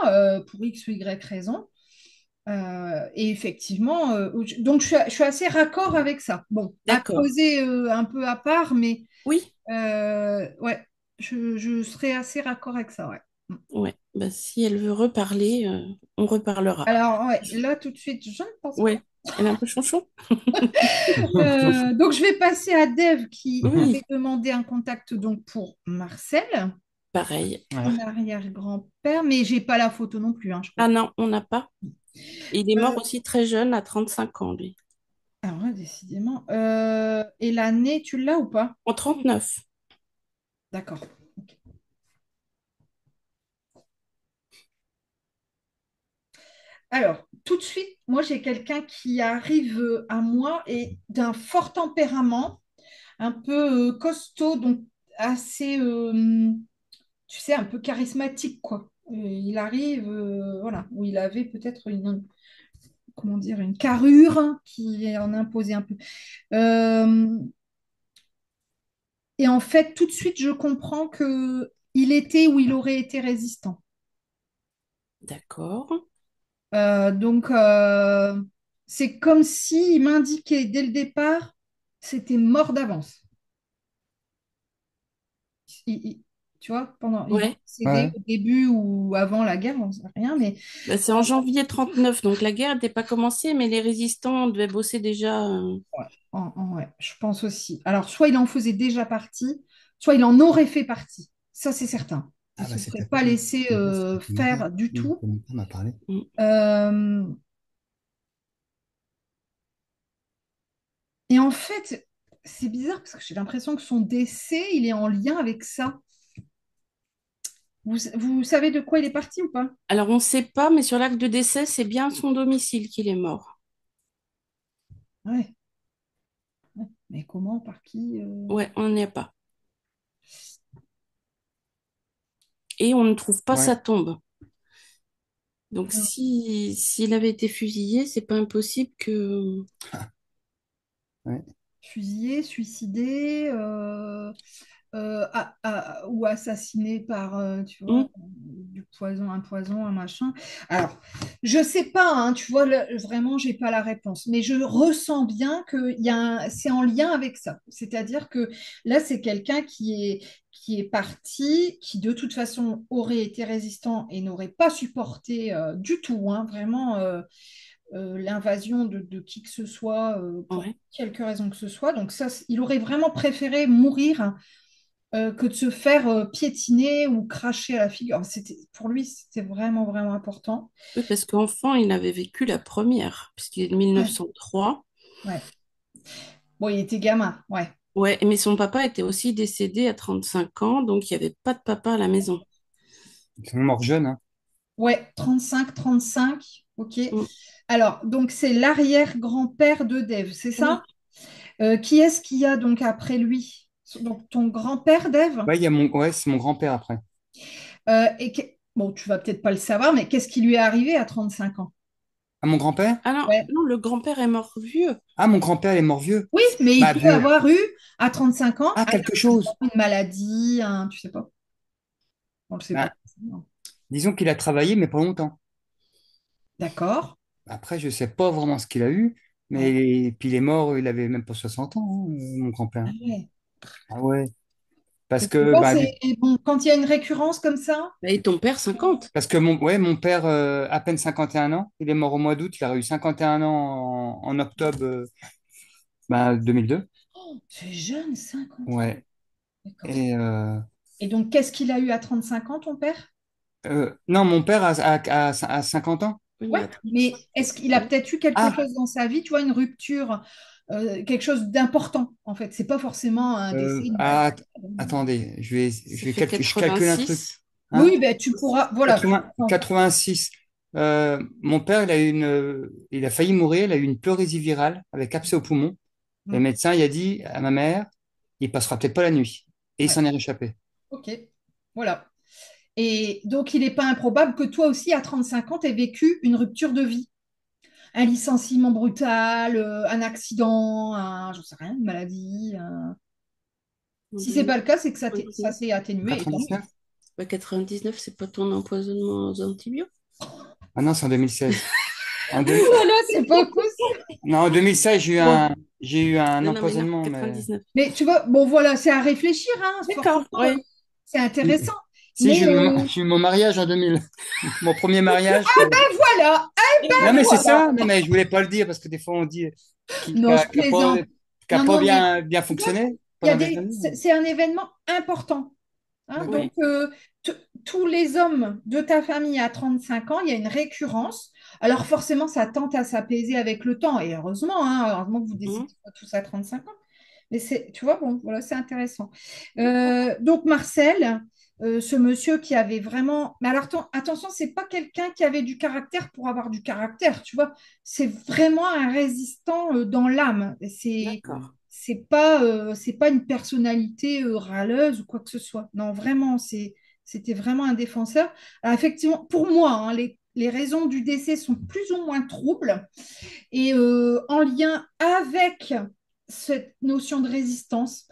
pour X ou Y raison. Et effectivement, donc je suis assez raccord avec ça. Bon, à D'accord. creuser un peu à part, mais Oui, ouais, je serais assez raccord avec ça, ouais. ouais. Bah, si elle veut reparler, on reparlera. Alors, ouais, là, tout de suite, je ne pense pas. Ouais. Elle est un peu chonchon. Donc, je vais passer à Dave qui avait Oui, demandé un contact donc pour Marcel, pareil. son Ouais. arrière-grand-père, mais j'ai pas la photo non plus, hein, je crois. Ah non, on n'a pas. Il est mort Euh, aussi très jeune, à 35 ans, lui. alors, ouais, décidément. Et l'année, tu l'as ou pas? En 39. D'accord. Ok. Alors, tout de suite, moi, j'ai quelqu'un qui arrive à moi et d'un fort tempérament, un peu costaud, donc assez, tu sais, un peu charismatique, quoi. Il arrive, voilà, où il avait peut-être comment dire, une carrure qui en imposait un peu. Euh, et en fait, tout de suite, je comprends que il était ou il aurait été résistant. D'accord. Donc, c'est comme s'il m'indiquait dès le départ, c'était mort d'avance. Tu vois, il va Ouais. décéder Ouais. au début ou avant la guerre, on ne sait rien, mais Bah, c'est en janvier 39, donc la guerre n'était pas commencée, mais les résistants devaient bosser déjà. ouais, ouais, je pense aussi. Alors, soit il en faisait déjà partie, soit il en aurait fait partie. Ça, c'est certain. Il Ah ne bah se c'est serait ta pas copine. laissé C'est ton père. faire du tout. Ton père m'a parlé. Mm. Euh, et en fait, c'est bizarre parce que j'ai l'impression que son décès, il est en lien avec ça. Vous savez de quoi il est parti ou pas? Alors, on ne sait pas, mais sur l'acte de décès, c'est bien son domicile qu'il est mort. Ouais. Mais comment, par qui Ouais, on n'y est pas. Et on ne trouve pas Ouais. sa tombe. Donc, si s'il avait été fusillé, c'est pas impossible que. Ouais. Fusillé, suicidé, ou assassiné par, tu vois, Mm. du poison, un machin. Alors, je sais pas, hein, tu vois, vraiment, j'ai pas la réponse, mais je ressens bien que c'est en lien avec ça. C'est-à-dire que là, c'est quelqu'un qui est parti, qui de toute façon aurait été résistant et n'aurait pas supporté du tout, hein, vraiment. L'invasion de qui que ce soit pour Ouais. quelque raison que ce soit. Donc ça, il aurait vraiment préféré mourir que de se faire piétiner ou cracher à la figure. Pour lui, c'était vraiment, vraiment important. Oui, parce qu'enfant, il avait vécu la première, puisqu'il est de Ouais, 1903. ouais. Bon, il était gamin, ouais. Ouais, mais son papa était aussi décédé à 35 ans, donc il n'y avait pas de papa à la maison. Ils sont morts jeunes, hein. Ouais, 35, ok. Mm. Alors, donc c'est l'arrière-grand-père de Dave, c'est Oui, ça? Qui est-ce qu'il y a donc après lui? Donc ton grand-père, Dave? Ouais, ouais, c'est mon grand-père après. Bon, tu vas peut-être pas le savoir, mais qu'est-ce qui lui est arrivé à 35 ans? Ah, mon grand-père? Ah non, Ouais. non, le grand-père est mort vieux. Ah, mon grand-père, il est mort vieux. Oui, mais il Bah, peut vieux. avoir eu à 35 ans Ah, quelque chose. une maladie, tu sais pas. On le sait pas. Bah, disons qu'il a travaillé, mais pas longtemps. D'accord. Après, je sais pas vraiment ce qu'il a eu, Ouais. mais puis il est mort, il avait même pas 60 ans, hein, mon grand-père. Ah ouais. Ah ouais. Parce Et tu que, vois, bah, bon, quand il y a une récurrence comme ça, Et ton père, 50. parce que mon père, à peine 51 ans, il est mort au mois d'août, il a eu 51 ans en octobre 2002. c'est jeune, 50 ans. Ouais. D'accord. Et Et donc, qu'est-ce qu'il a eu à 35 ans, ton père? non, mon père a 50 ans. Oui, mais Ouais, attends. mais est-ce qu'il a peut-être eu quelque Ah, chose dans sa vie, tu vois, une rupture, quelque chose d'important, en fait. C'est pas forcément un décès, une maladie. attendez, Ça fait je calcule un truc. 86. Hein? Oui, ben tu pourras, voilà. 86. Mon père, il a failli mourir, il a eu une pleurésie virale avec abcès au poumon. Et le Mm. médecin, il a dit à ma mère, il passera peut-être pas la nuit. Et il Ouais, s'en est réchappé. ok, voilà. Et donc, il n'est pas improbable que toi aussi, à 35 ans, tu aies vécu une rupture de vie. Un licenciement brutal, un accident, j'en sais rien, une maladie. En Si c'est pas le cas, c'est que ça 2019. s'est atténué et tant mieux. 99? Bah, 99, c'est pas ton empoisonnement aux antibiotiques. Ah non, c'est en 2016. En deux- Voilà, c'est pas possible. Non, en 2016, Bon, j'ai eu un Non, non, mais non, empoisonnement, mais 99. mais tu vois, bon voilà, c'est à réfléchir, hein, D'accord, forcément, oui. c'est intéressant. si Mais j'ai eu mon mariage en 2000. Mon premier mariage. voilà, Non, mais c'est voilà. ça. Non, mais je voulais pas le dire parce que des fois, on dit Non, je plaisante. qui a Non, pas non, mais bien tu vois, fonctionné il y a pendant des années. c'est un événement important. Hein. D'accord. Donc, Oui. t- tous les hommes de ta famille à 35 ans, il y a une récurrence. Alors, forcément, ça tente à s'apaiser avec le temps. Et heureusement, hein, heureusement que vous Mhm. décidez pas tous à 35 ans. Mais tu vois, bon, voilà, c'est intéressant. D'accord. Donc, Marcel, ce monsieur qui avait vraiment. Mais alors, attention, c'est pas quelqu'un qui avait du caractère pour avoir du caractère, tu vois. C'est vraiment un résistant dans l'âme. D'accord. C'est pas une personnalité râleuse ou quoi que ce soit. Non, vraiment, c'était vraiment un défenseur. Alors, effectivement, pour moi, hein, les raisons du décès sont plus ou moins troubles et en lien avec cette notion de résistance,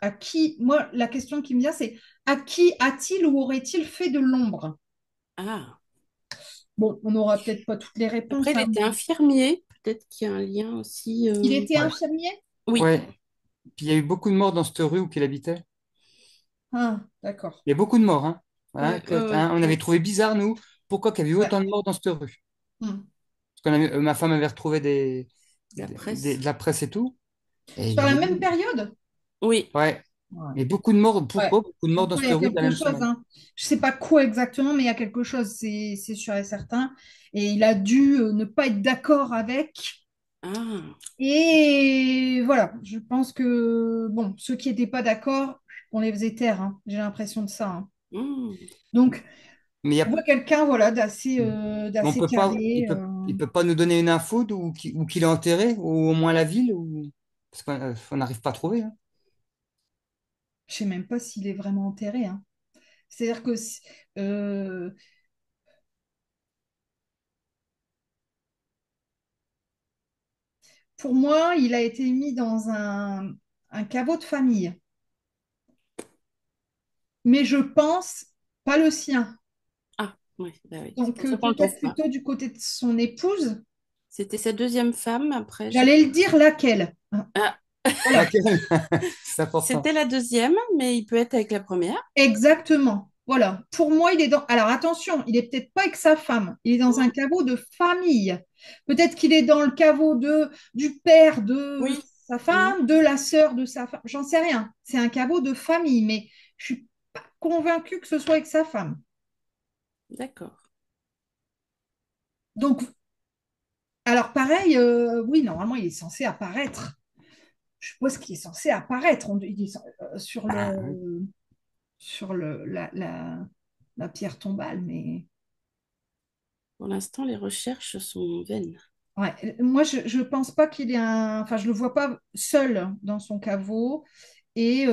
moi, la question qui me vient, c'est à qui a-t-il ou aurait-il fait de l'ombre? Ah. Bon, on n'aura peut-être pas toutes les Après, réponses, il hein. était infirmier. Peut-être qu'il y a un lien aussi. Il était Ouais. infirmier? Oui. Ouais. Puis il y a eu beaucoup de morts dans cette rue où il habitait. Ah, d'accord. Il y a beaucoup de morts, hein. Ouais, ouais, Hein, ouais, on avait ouais. trouvé bizarre, nous, pourquoi qu'il y avait eu Ouais. autant de morts dans cette rue. Hmm. Ma femme avait retrouvé La presse. de la presse et tout. Et il Sur y la avait, même période? Oui. ouais. Ouais. Mais beaucoup de morts. Ouais. Pourquoi? Beaucoup de morts dans Pourquoi il y cette a rue de la quelque même chose, semaine. hein. Je sais pas quoi exactement, mais il y a quelque chose, c'est sûr et certain. Et il a dû ne pas être d'accord avec. Ah. Et voilà, je pense que bon, ceux qui n'étaient pas d'accord, on les faisait taire, hein. J'ai l'impression de ça, hein. Hmm. Donc, Mais il y on a, voit quelqu'un voilà, on d'assez peut pas, carré. il peut pas nous donner une info où qu'il est enterré, ou au moins la ville, ou parce qu'on n'arrive pas à trouver. Hein. Je sais même pas s'il est vraiment enterré, hein. C'est-à-dire que euh, pour moi, il a été mis dans un caveau de famille. Mais je pense pas le sien. Ah, oui, bah oui. C'est Donc pour ça qu'on le trouve peut-être pas. plutôt du côté de son épouse. C'était sa deuxième femme après, je sais J'allais pas. le dire laquelle. Ah, Voilà, Laquelle? C'est important. c'était la deuxième, mais il peut être avec la première. exactement. Voilà. Pour moi, il est dans. Alors attention, il est peut-être pas avec sa femme. Il est dans un Mhm. caveau de famille. Peut-être qu'il est dans le caveau du père de Oui. sa Mhm. femme, de la sœur de sa femme. J'en sais rien. C'est un caveau de famille, mais je suis pas convaincue que ce soit avec sa femme. D'accord. Donc, alors pareil, oui, normalement, il est censé apparaître. Je suppose qu'il est censé apparaître il est Ah, oui. sur la pierre tombale, mais Pour l'instant, les recherches sont vaines. Ouais. Moi, je pense pas qu'il ait un. Enfin, je le vois pas seul dans son caveau. Et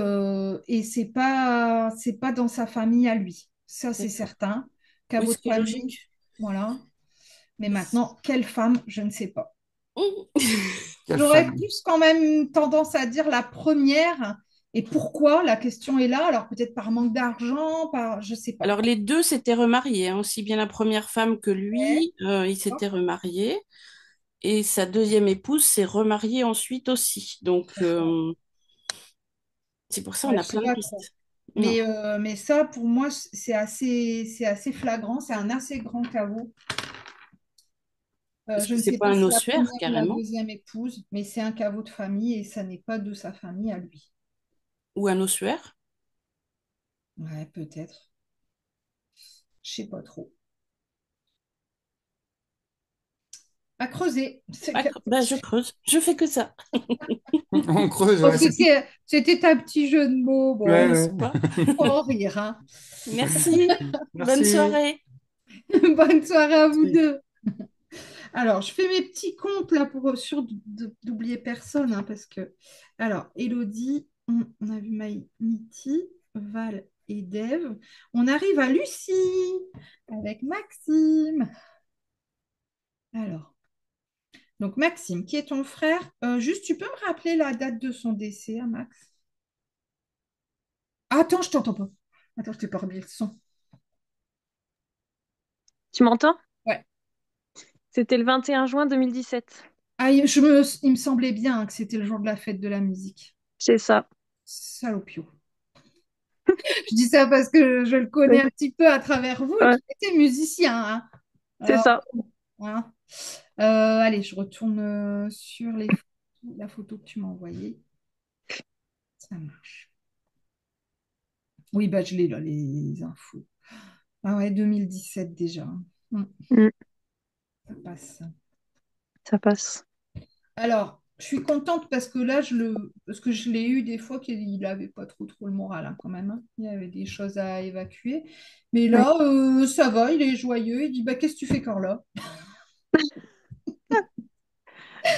c'est pas dans sa famille à lui. Ça, c'est D'accord. certain. Oui, Caveau de c'est famille, logique. voilà. Mais maintenant, quelle femme, je ne sais pas. Quelle J'aurais femme. plus quand même tendance à dire la première. Et pourquoi? La question est là. Alors peut-être par manque d'argent, par je sais pas. Alors les deux s'étaient remariés, hein, aussi bien la première femme que lui, il s'était remarié. Et sa deuxième épouse s'est remariée ensuite aussi. Donc c'est pour ça on Ouais, a je sais plein de pas trop. pistes. Non. Mais ça, pour moi, c'est assez flagrant. C'est un assez grand caveau. Est-ce Je que ne c'est sais pas pas un si la ossuaire première ou la carrément? deuxième épouse, mais c'est un caveau de famille et ça n'est pas de sa famille à lui. Ou un ossuaire? Ouais, peut-être. Je sais pas trop. À creuser. Bah, je creuse. Je fais que ça. On creuse, Oh, ouais, c'est ça. c'était un petit jeu de mots. Ouais, Bon, N'est-ce ouais. pas? faut en rire, hein. Merci. Bonne Merci. soirée. Bonne soirée à vous Merci. deux. Alors, je fais mes petits comptes là pour sûr d'oublier personne, hein, parce que. Alors, Elodie, on a vu Maïti, Val et Dave. On arrive à Lucie avec Maxime. Alors, donc Maxime, qui est ton frère? Juste, tu peux me rappeler la date de son décès, hein, Max? Ah, attends, je t'entends pas. Attends, je t'ai pas remis le son. Tu m'entends? Ouais. C'était le 21 juin 2017. Ah, il me semblait bien, hein, que c'était le jour de la fête de la musique. C'est ça. Salopio. Je dis ça parce que je le connais un petit peu à travers vous et Ouais, qu'il était musicien, hein. c'est Alors, ça. hein. Allez, je retourne sur la photo que tu m'as envoyée. Ça marche. Oui, bah, je l'ai là, les infos. Ah ouais, 2017 déjà. Hum, Mm, ça passe. ça passe. Alors, je suis contente parce que parce que je l'ai eu des fois qu'il n'avait pas trop le moral, hein, quand même, hein. Il y avait des choses à évacuer. Mais Ouais. là, ça va, il est joyeux. Il dit, bah, qu'est-ce que tu fais, Carla?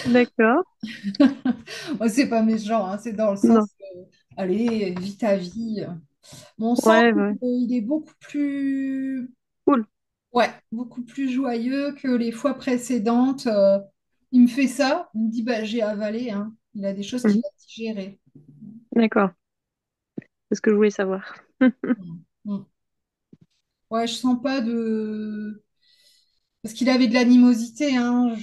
D'accord. Oh, c'est pas méchant, hein, c'est dans le Non. sens, allez, vis ta vie. Bon, on sent Ouais, ouais. qu'il est beaucoup plus, Cool. ouais, beaucoup plus joyeux que les fois précédentes. Il me fait ça, il me dit, bah, j'ai avalé, hein. Il a des choses qu'il Mhm. a digérées. D'accord. C'est ce que je voulais savoir. Mm. Mm. Ouais, je sens pas de. Parce qu'il avait de l'animosité, hein.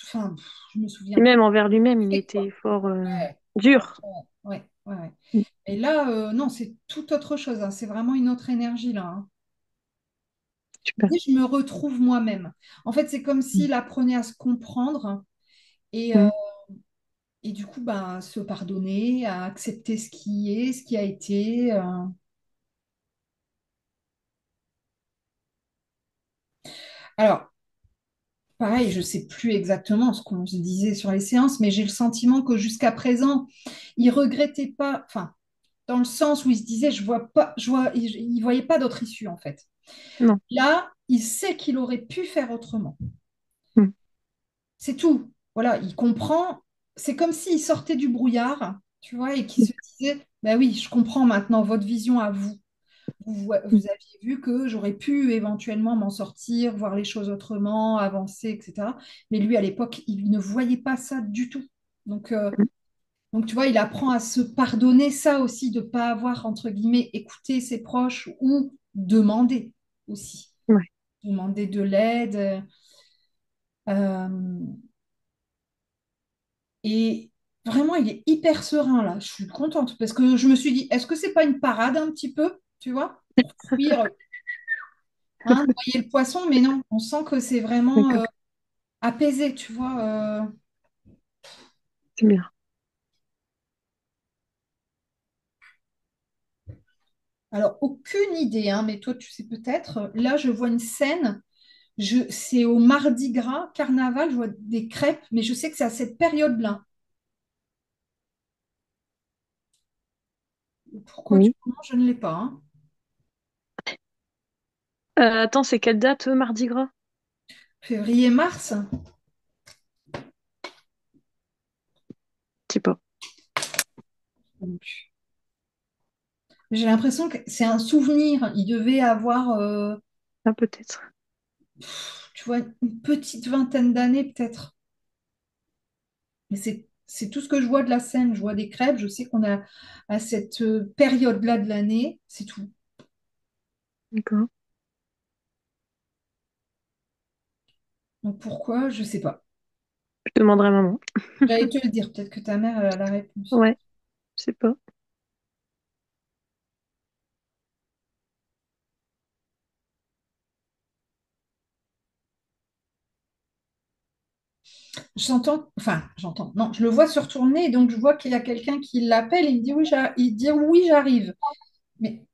Enfin, je me souviens Et pas. même envers lui-même, il était Quoi. fort Ouais, ouais, dur. ouais. Mm. Et là, non, c'est tout autre chose, hein. C'est vraiment une autre énergie, là, hein. Super. Et je me retrouve moi-même. En fait, c'est comme Mm. s'il apprenait à se comprendre et, euh, Mm. et du coup, bah, se pardonner, à accepter ce qui est, ce qui a été. Alors, pareil, je sais plus exactement ce qu'on se disait sur les séances, mais j'ai le sentiment que jusqu'à présent, il regrettait pas, enfin, dans le sens où il se disait, je vois pas, il voyait pas d'autre issue, en fait. Non. Là, il sait qu'il aurait pu faire autrement. Mm. C'est tout. Voilà, il comprend. C'est comme s'il sortait du brouillard, tu vois, et qu'il se disait, bah oui, je comprends maintenant votre vision à vous. Mm. Vous aviez vu que j'aurais pu éventuellement m'en sortir, voir les choses autrement, avancer, etc. Mais lui, à l'époque, il ne voyait pas ça du tout. Donc, euh, Mm. donc tu vois, il apprend à se pardonner ça aussi, de ne pas avoir, entre guillemets, écouté ses proches ou demander aussi. Ouais. Demander de l'aide. Euh, et vraiment, il est hyper serein là. Je suis contente parce que je me suis dit, est-ce que c'est pas une parade un petit peu, tu vois, pour fuir, hein, noyer le poisson, mais non, on sent que c'est vraiment D'accord. apaisé, tu vois. C'est bien. Alors, aucune idée, hein, mais toi, tu sais peut-être. Là, je vois une scène. C'est au Mardi Gras, carnaval, je vois des crêpes, mais je sais que c'est à cette période-là. Pourquoi tu Oui. commences, je ne l'ai pas, hein. Attends, c'est quelle date, Mardi Gras? Février-mars. Je sais pas. J'ai l'impression que c'est un souvenir. Il devait avoir, Ah, peut-être. tu vois, une petite vingtaine d'années peut-être. Mais c'est tout ce que je vois de la scène. Je vois des crêpes. Je sais qu'on a à cette période-là de l'année. C'est tout. D'accord. Donc pourquoi? Je sais pas. Je demanderai à maman. J'allais te le dire. Peut-être que ta mère elle a la réponse. Ouais, je sais pas. J'entends. Non, je le vois se retourner. Et donc je vois qu'il y a quelqu'un qui l'appelle. Il me dit oui, il dit oui, j'arrive. Mais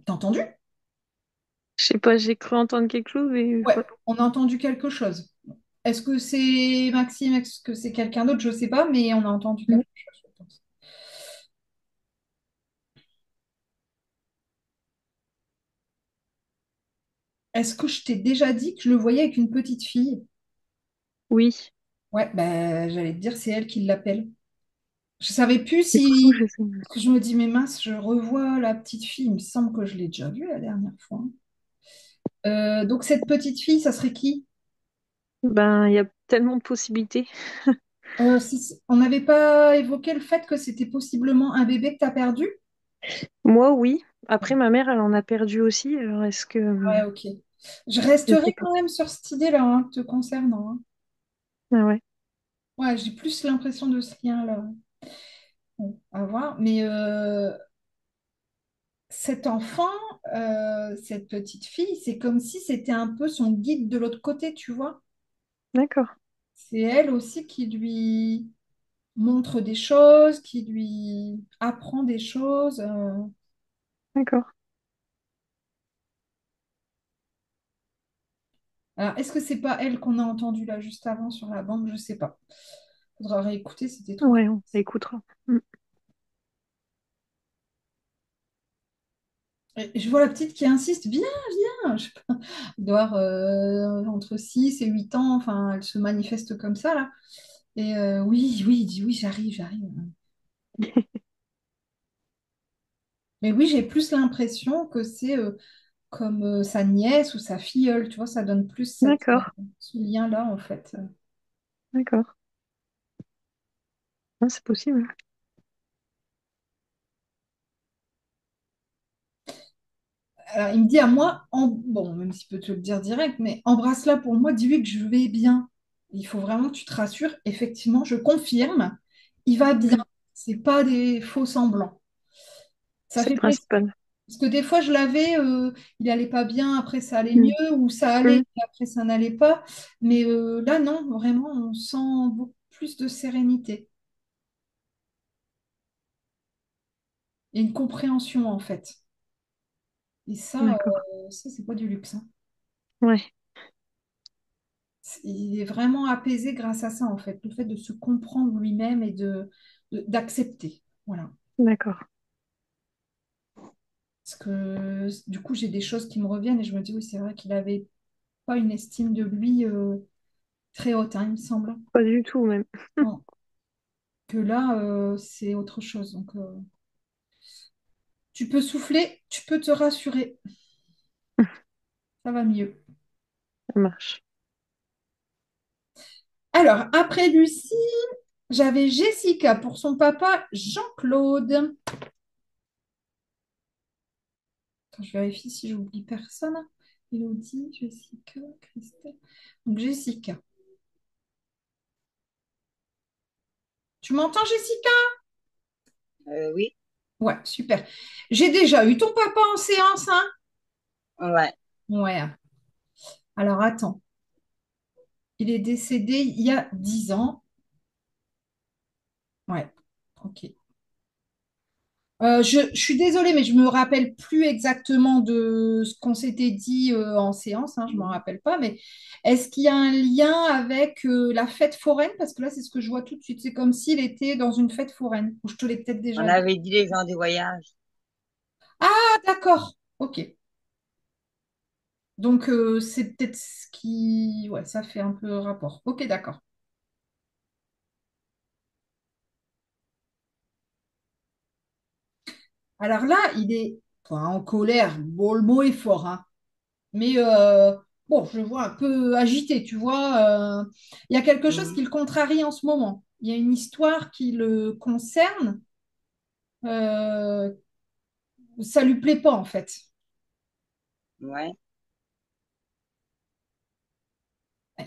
t'as entendu? Je sais pas, j'ai cru entendre quelque chose, mais Ouais, ouais. on a entendu quelque chose. Est-ce que c'est Maxime? Est-ce que c'est quelqu'un d'autre? Je sais pas, mais on a entendu Mm. quelque chose, je pense. Est-ce que je t'ai déjà dit que je le voyais avec une petite fille? Oui, Ouais, ben, j'allais te dire, c'est elle qui l'appelle. Je savais plus du coup, si... je sais. Parce que je me dis, mais mince, je revois la petite fille. Il me semble que je l'ai déjà vue la dernière fois. Donc cette petite fille, ça serait qui? Ben, il y a tellement de possibilités. On n'avait pas évoqué le fait que c'était possiblement un bébé que tu as perdu? Moi, oui. Après, ma mère, elle en a perdu aussi. Alors, est-ce que... Ouais, ok. Je Je sais resterai pas. quand même sur cette idée-là, hein, te concernant, hein. Ah ouais, Ouais, j'ai plus l'impression de ce lien-là. Bon, à voir. Mais cet enfant, cette petite fille, c'est comme si c'était un peu son guide de l'autre côté, tu vois. d'accord, C'est elle aussi qui lui montre des choses, qui lui apprend des choses. d'accord. Alors, est-ce que c'est pas elle qu'on a entendue là juste avant sur la bande? Je sais pas. Faudra réécouter, c'était trop. Ouais, on écoutera. Mm. Et je vois la petite qui insiste, viens, viens. Je sais pas, elle doit avoir entre 6 et 8 ans, enfin, elle se manifeste comme ça là. Et oui, oui, il dit oui, j'arrive, j'arrive. Mais oui, j'ai plus l'impression que c'est comme sa nièce ou sa filleule, tu vois, ça donne plus D'accord, ce lien-là en fait. d'accord. Ah, c'est possible. Alors, il me dit à moi, bon, même s'il peut te le dire direct, mais embrasse-la pour moi, dis-lui que je vais bien. Il faut vraiment que tu te rassures. Effectivement, je confirme, il va bien. Mm. C'est pas des faux semblants. Ça C'est fait le plaisir. principal. Parce que des fois, je l'avais, il allait pas bien, après ça allait Mm. mieux, ou ça allait, Mm. et après ça n'allait pas. Mais là, non, vraiment, on sent beaucoup plus de sérénité et une compréhension, en fait. Et D'accord. ça c'est pas du luxe, hein. Ouais, Il est vraiment apaisé grâce à ça, en fait, le fait de se comprendre lui-même et d'accepter. Voilà. d'accord. Parce que du coup, j'ai des choses qui me reviennent et je me dis, oui, c'est vrai qu'il avait pas une estime de lui très haute, hein, il me semble. Pas du tout, même. Non. Que là, c'est autre chose. Donc, tu peux souffler, tu peux te rassurer. Ça va mieux. Ça marche. Alors, après Lucie, j'avais Jessica pour son papa Jean-Claude. Attends, je vérifie si j'oublie personne. Elodie, Jessica, Christelle. Donc, Jessica. Tu m'entends, Jessica? Oui, Ouais, super. J'ai déjà eu ton papa en séance, hein? ouais. Ouais. Alors, attends. Il est décédé il y a 10 ans. Ouais, ok. Je suis désolée, mais je me rappelle plus exactement de ce qu'on s'était dit en séance, hein, je m'en rappelle pas. Mais est-ce qu'il y a un lien avec la fête foraine? Parce que là, c'est ce que je vois tout de suite. C'est comme s'il était dans une fête foraine. Ou je te l'ai peut-être On déjà dit. avait dit les gens du voyage. Ah, d'accord. Ok. Donc, c'est peut-être ce qui... Ouais, ça fait un peu rapport. Ok, d'accord. Alors là, il est enfin, en colère. Bon, le mot est fort, hein. Mais bon, je le vois un peu agité, tu vois. Il y a quelque chose Mhm. qui le contrarie en ce moment. Il y a une histoire qui le concerne. euh, Ça lui plaît pas, en fait. Ouais,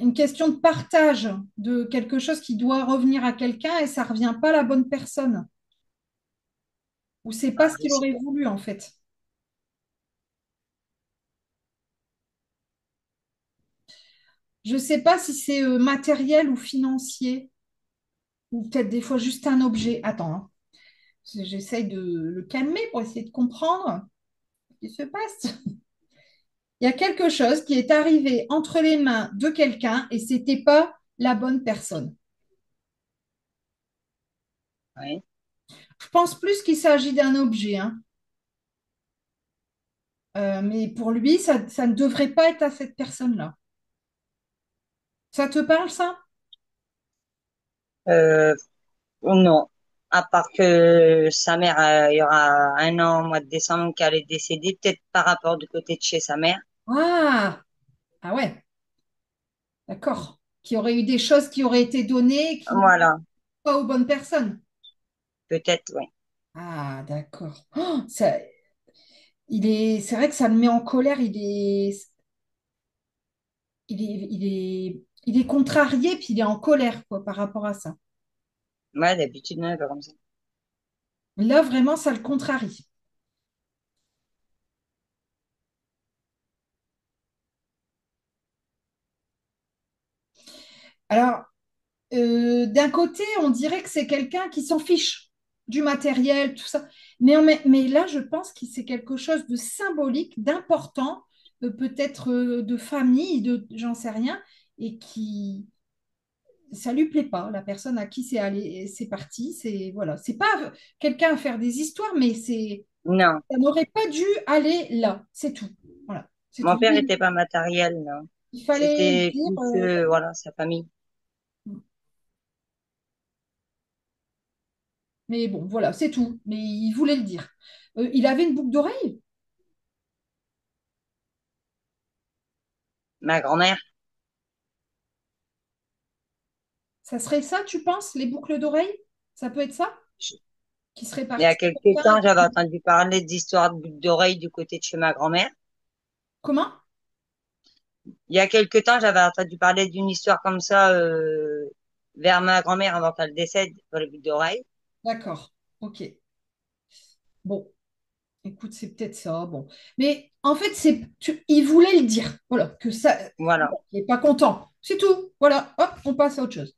Une question de partage de quelque chose qui doit revenir à quelqu'un et ça revient pas à la bonne personne. Ou c'est pas ah, ce je qu'il sais aurait pas. voulu, en fait. Je sais pas si c'est matériel ou financier, ou peut-être des fois juste un objet. Attends, hein. J'essaye de le calmer pour essayer de comprendre ce qui se passe. Il y a quelque chose qui est arrivé entre les mains de quelqu'un et c'était pas la bonne personne. Ouais. Je pense plus qu'il s'agit d'un objet, hein. Mais pour lui, ça ne devrait pas être à cette personne-là. Ça te parle, ça? Euh, non. À part que sa mère, il y aura un an, au mois de décembre, qu'elle est décédée, peut-être par rapport du côté de chez sa mère. Ah, ah ouais, d'accord. Qu'il y aurait eu des choses qui auraient été données qui n'ont Voilà, pas aux bonnes personnes. peut-être, oui. Ah, d'accord. Oh, c'est vrai que ça le met en colère. Il est contrarié puis il est en colère quoi par rapport à ça. Ouais, d'habitude, non, elle est pas comme ça. Là, vraiment, ça le contrarie. Alors, d'un côté, on dirait que c'est quelqu'un qui s'en fiche du matériel, tout ça. Mais là, je pense que c'est quelque chose de symbolique, d'important, peut-être de famille, j'en sais rien, et qui, ça lui plaît pas. La personne à qui c'est allé, c'est parti, c'est voilà. C'est pas quelqu'un à faire des histoires, mais Non, ça n'aurait pas dû aller là. C'est tout. Voilà, c'est mon tout. père était pas matériel, non. Il fallait C'était dire. plus, voilà, sa famille. Mais bon, voilà, c'est tout. Mais il voulait le dire. Il avait une boucle d'oreille. Ma grand-mère, Ça serait ça, tu penses, les boucles d'oreille? Ça peut être ça je- qui serait il y a parti. quelques temps, j'avais entendu parler d'histoires de boucles d'oreilles du côté de chez ma grand-mère. Comment? Il y a quelque temps, j'avais entendu parler d'une histoire comme ça, vers ma grand-mère avant qu'elle décède pour les boucles d'oreilles. D'accord. Ok. Bon, écoute, c'est peut-être ça. Bon. Mais en fait, il voulait le dire. Voilà, que ça. Voilà. Il n'est pas content. C'est tout. Voilà. Hop, on passe à autre chose.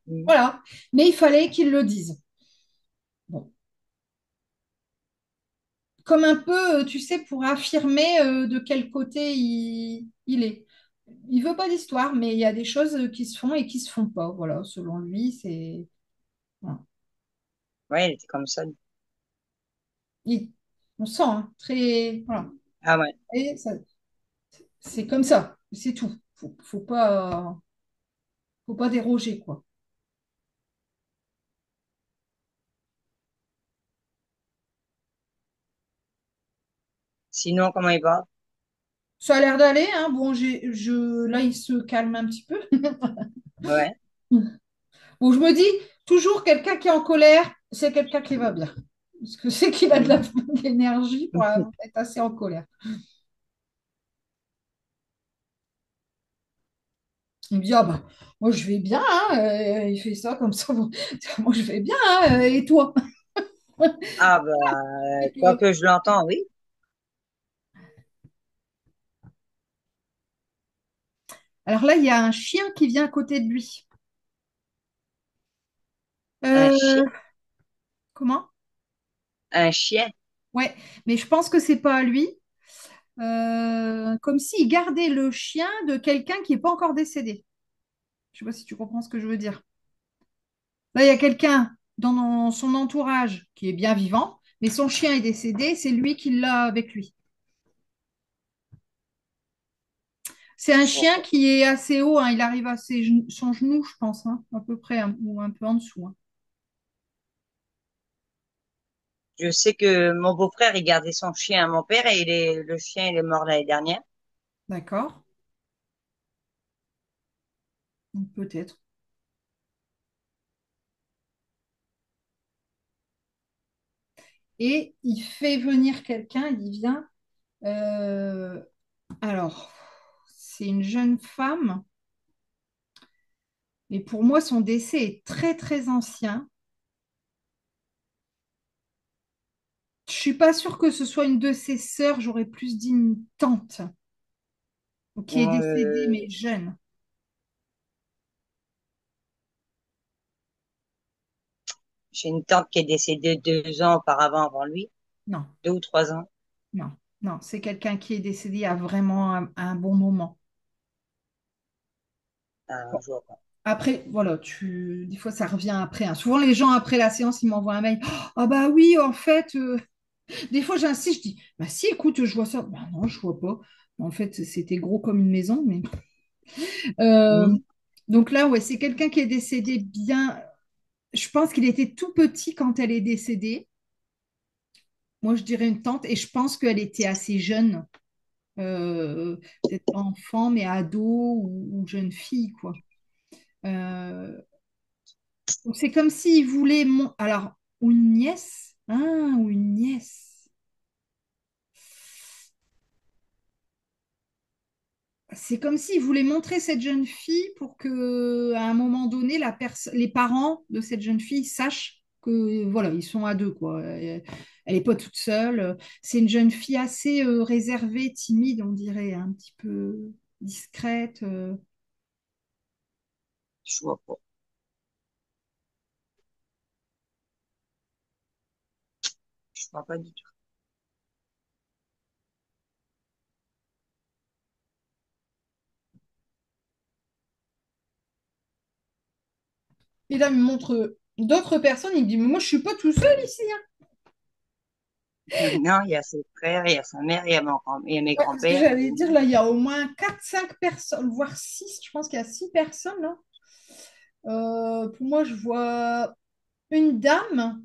Mm. Voilà. Mais il fallait qu'il le dise. Bon. Comme un peu, tu sais, pour affirmer de quel côté il est. Il veut pas d'histoire, mais il y a des choses qui se font et qui se font pas. Voilà, selon lui, c'est. Voilà. Ouais, il était comme ça. Il- On sent, hein, très. Voilà. Ah ouais. Et c'est comme ça, c'est tout. Faut pas déroger, quoi. Sinon, comment il va? Ça a l'air d'aller, hein. Bon, là, il se calme un petit peu. Ouais. Bon, je me dis, toujours quelqu'un qui est en colère, c'est quelqu'un qui va bien. Parce que c'est qu'il a Mm. de l'énergie pour être assez en colère. Il me dit, ah bah, moi je vais bien, hein, il fait ça comme ça. Bon, moi je vais bien, hein, et toi? Ah bah, quoi que je l'entends, oui. Alors là, il y a un chien qui vient à côté de lui. Un Euh, chien, Comment? un chien. Ouais, mais je pense que c'est pas à lui. Comme s'il gardait le chien de quelqu'un qui n'est pas encore décédé. Je sais pas si tu comprends ce que je veux dire. Là, il y a quelqu'un dans son entourage qui est bien vivant, mais son chien est décédé, c'est lui qui l'a avec lui. C'est un chien qui est assez haut, hein, il arrive à son genou, je pense, hein, à peu près, hein, ou un peu en dessous, hein. Je sais que mon beau-frère, il gardait son chien à mon père et le chien, il est mort l'année dernière. D'accord. Donc, peut-être. Et il fait venir quelqu'un, il vient. euh, alors, c'est une jeune femme, mais pour moi, son décès est très, très ancien. Je suis pas sûre que ce soit une de ses sœurs, j'aurais plus dit une tante qui est décédée, Euh, mais jeune. j'ai une tante qui est décédée 2 ans auparavant avant lui, Non, 2 ou 3 ans. non, non, c'est quelqu'un qui est décédé à vraiment un bon moment. Ah, je vois pas. Après, voilà, des fois ça revient après, hein. Souvent les gens après la séance, ils m'envoient un mail. Ah bah oui, en fait, des fois j'insiste, je dis, bah si, écoute, je vois ça. Bah non, je vois pas. En fait, c'était gros comme une maison, mais Euh, Hmm. donc là, ouais, c'est quelqu'un qui est décédé bien. Je pense qu'il était tout petit quand elle est décédée. Moi, je dirais une tante, et je pense qu'elle était assez jeune, euh, peut-être pas enfant, mais ado ou jeune fille, quoi. Euh, donc c'est comme s'il voulait alors, ou une nièce, hein, ou une nièce. C'est comme s'il voulait montrer cette jeune fille pour que, à un moment donné, les parents de cette jeune fille sachent que voilà, ils sont à deux, quoi. Elle n'est pas toute seule. C'est une jeune fille assez réservée, timide, on dirait, un petit peu discrète. Je vois pas. Je vois pas du tout. Et là, il me montre d'autres personnes. Il me dit, mais moi, je suis pas tout seul ici, hein. Non, il y a ses frères, il y a sa mère, il y a mes Ouais, parce que grands-pères. j'allais dire, là, il y a au moins quatre cinq personnes, voire 6. Je pense qu'il y a 6 personnes, là. Pour moi, je vois une dame.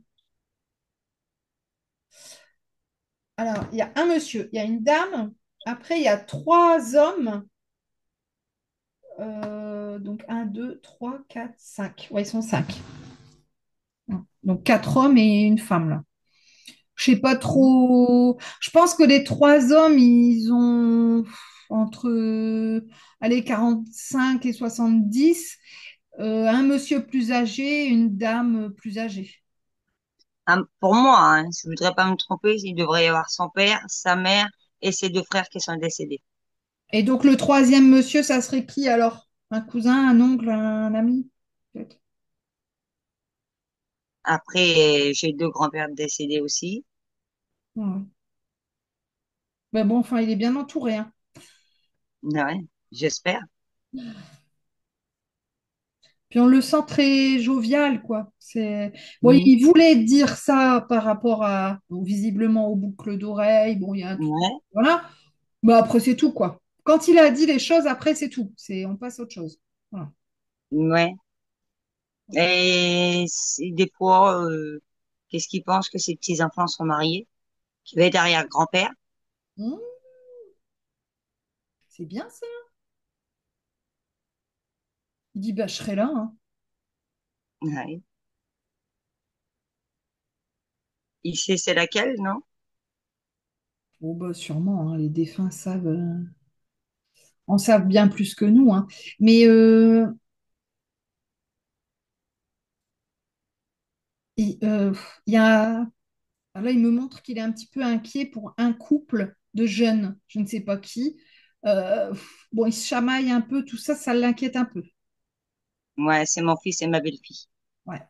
Alors, il y a un monsieur, il y a une dame, après, il y a 3 hommes. Donc, un, 2, 3, 4, 5. Ouais, ils sont 5. Donc, 4 hommes et une femme, là. Je sais pas Hmm. trop. Je pense que les 3 hommes, ils ont entre allez, 45 et 70. Un monsieur plus âgé, une dame plus âgée. Ah, pour moi, hein, je voudrais pas me tromper, il devrait y avoir son père, sa mère et ses 2 frères qui sont décédés. Et donc, le troisième monsieur, ça serait qui alors? Un cousin, un oncle, un ami? Peut-être. Après, j'ai 2 grands-pères décédés aussi. Ouais. Mais bon, enfin, il est bien entouré, hein. Ouais, j'espère. Puis on le sent très jovial, quoi. Bon, Hmm. il voulait dire ça par rapport à, bon, visiblement, aux boucles d'oreilles. Bon, il y a un truc. Ouais, Voilà. Mais après, c'est tout, quoi. Quand il a dit les choses, après, c'est tout. On passe à autre chose. Voilà. ouais. Et des fois, qu'est-ce qu'ils pensent que ses petits-enfants sont mariés? Qui va être arrière-grand-père? Mmh, c'est bien ça. Il dit, bah, je serai là, hein. Ouais. Il sait c'est laquelle, non? Bon, bah, sûrement, hein, les défunts en savent bien plus que nous, hein. Mais il y a alors là, il me montre qu'il est un petit peu inquiet pour un couple de jeunes, je ne sais pas qui. Bon, il se chamaille un peu, tout ça, ça l'inquiète un peu. Ouais, c'est mon fils et ma belle-fille. Ouais,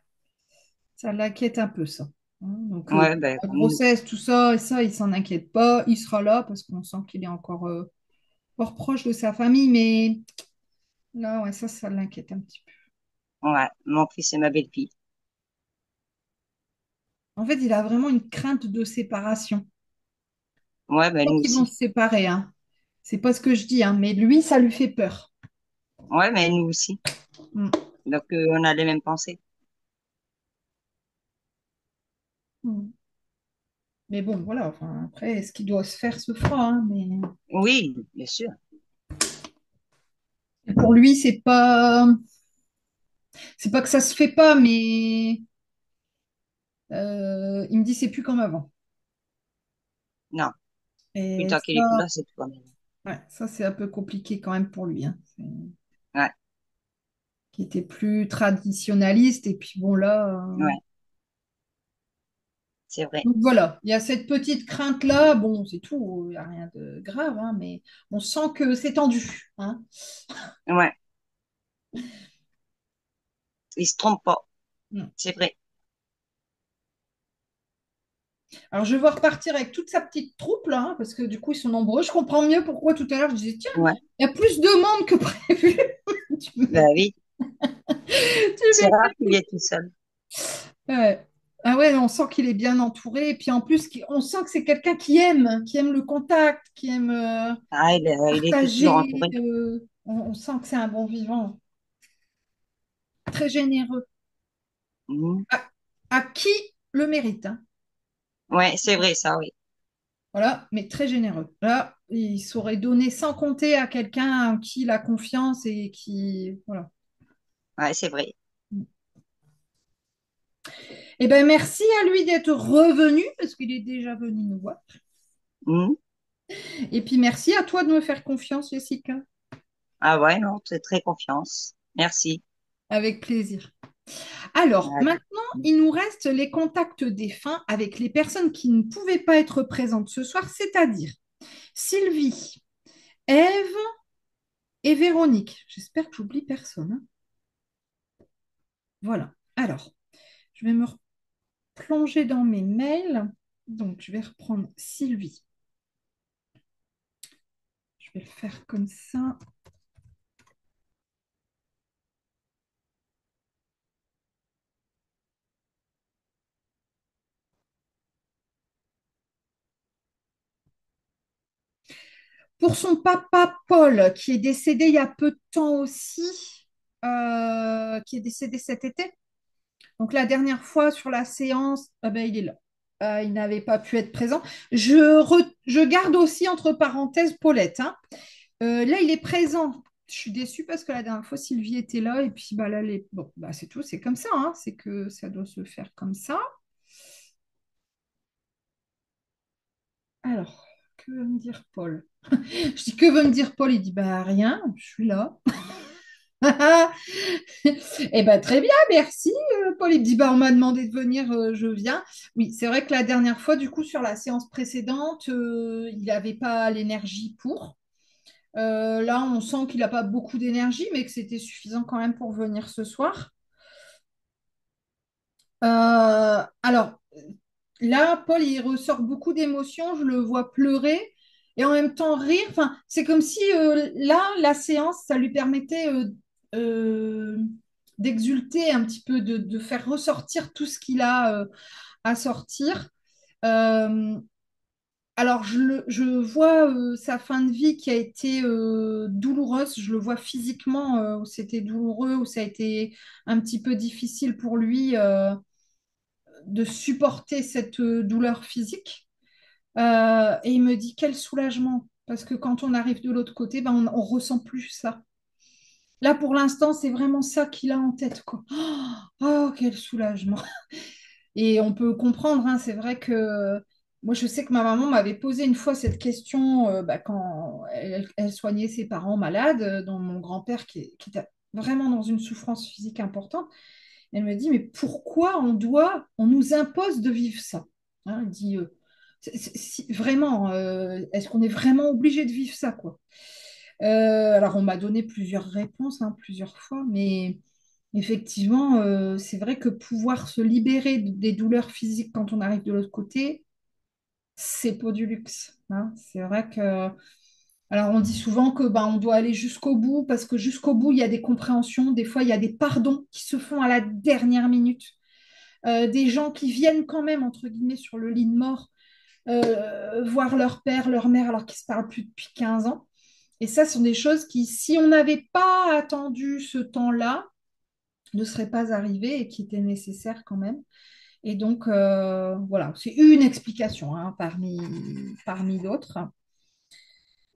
ça l'inquiète un peu, ça. Hein, donc, Ouais, ben, la comme nous. grossesse, tout ça, et ça, il s'en inquiète pas. Il sera là parce qu'on sent qu'il est encore proche de sa famille, mais là, ouais, ça l'inquiète un petit peu. Ouais, mon fils et ma belle-fille. En fait, il a vraiment une crainte de séparation. Ouais, ben, Pas nous qu'ils vont se aussi. séparer, hein. C'est pas ce que je dis, hein, mais lui, ça lui fait peur. Ouais, mais nous aussi. Mm. Donc, on a les mêmes pensées. Mm. Mais bon, voilà, enfin, après, ce qui doit se faire se fera, hein, mais Oui, bien sûr. pour lui, c'est pas que ça se fait pas, mais il me dit c'est plus comme avant. Non, puis Et tant qu'il est plus ça, là, c'est tout quand même. ouais, ça c'est un peu compliqué quand même pour lui, hein. Ouais, Qui était plus traditionnaliste, et puis bon là. ouais, c'est vrai. Donc voilà, il y a cette petite crainte-là. Bon, c'est tout, il n'y a rien de grave, hein, mais on sent que c'est tendu, hein. Ouais, il se trompe pas, Mm. c'est vrai. Alors je vais voir repartir avec toute sa petite troupe là, hein, parce que du coup ils sont nombreux. Je comprends mieux pourquoi tout à l'heure je disais, tiens, Ouais, il y a plus de monde que prévu. Tu bah m'as- oui, tu c'est m'as- rare qu'il y ait tout seul. Ouais. Ah ouais, on sent qu'il est bien entouré. Et puis en plus, on sent que c'est quelqu'un qui aime le contact, qui aime Ah, il était toujours partager. entouré. On sent que c'est un bon vivant, très généreux. Mhm. À, à qui le mérite, hein. Ouais, c'est vrai, ça, oui. Voilà, mais très généreux. Là, il saurait donner sans compter à quelqu'un en qui il a confiance et qui. Voilà. Ouais, c'est vrai. Eh bien, merci à lui d'être revenu, parce qu'il est déjà venu nous voir. Mhm. Et puis, merci à toi de me faire confiance, Jessica. Ah ouais, non, très, très confiance. Merci. Avec plaisir. Alors, Allez. maintenant, il nous reste les contacts défunts avec les personnes qui ne pouvaient pas être présentes ce soir, c'est-à-dire Sylvie, Ève et Véronique. J'espère que j'oublie personne, hein. Voilà. Alors, je vais me plonger dans mes mails. Donc, je vais reprendre Sylvie. Je vais le faire comme ça. Pour son papa Paul, qui est décédé il y a peu de temps aussi, qui est décédé cet été. Donc la dernière fois sur la séance, ah ben, il est là. Il n'avait pas pu être présent. Je garde aussi entre parenthèses Paulette, hein. Là, il est présent. Je suis déçue parce que la dernière fois, Sylvie était là. Et puis bah, là, bon, bah, c'est tout. C'est comme ça, hein. C'est que ça doit se faire comme ça. Alors, que veut me dire Paul? Je dis, que veut me dire Paul? Il dit, bah rien, je suis là. Eh ben, très bien, merci. Paul, il me dit, bah, on m'a demandé de venir, je viens. Oui, c'est vrai que la dernière fois, du coup, sur la séance précédente, il n'avait pas l'énergie pour. Là, on sent qu'il n'a pas beaucoup d'énergie, mais que c'était suffisant quand même pour venir ce soir. Alors, là, Paul, il ressort beaucoup d'émotions. Je le vois pleurer et en même temps rire. Enfin, c'est comme si là, la séance, ça lui permettait euh, d'exulter un petit peu, de faire ressortir tout ce qu'il a à sortir. Euh, alors, je vois sa fin de vie qui a été douloureuse. Je le vois physiquement où c'était douloureux, où ça a été un petit peu difficile pour lui de supporter cette douleur physique. Et il me dit quel soulagement, parce que quand on arrive de l'autre côté, ben, on ressent plus ça. Là, pour l'instant, c'est vraiment ça qu'il a en tête, quoi. Oh, quel soulagement. Et on peut comprendre, hein, c'est vrai que moi, je sais que ma maman m'avait posé une fois cette question bah, quand elle soignait ses parents malades, dont mon grand-père qui était vraiment dans une souffrance physique importante. Elle me dit, mais pourquoi on nous impose de vivre ça? Hein, elle dit, vraiment, est-ce qu'on est vraiment obligé de vivre ça, quoi? Alors, on m'a donné plusieurs réponses, hein, plusieurs fois, mais effectivement, c'est vrai que pouvoir se libérer des douleurs physiques quand on arrive de l'autre côté, c'est pas du luxe, hein. C'est vrai que, alors on dit souvent que ben, on doit aller jusqu'au bout parce que jusqu'au bout, il y a des compréhensions, des fois, il y a des pardons qui se font à la dernière minute. Des gens qui viennent quand même, entre guillemets, sur le lit de mort, voir leur père, leur mère, alors qu'ils se parlent plus depuis 15 ans. Et ça, ce sont des choses qui, si on n'avait pas attendu ce temps-là, ne seraient pas arrivées et qui étaient nécessaires quand même. Et donc, voilà, c'est une explication hein, parmi d'autres.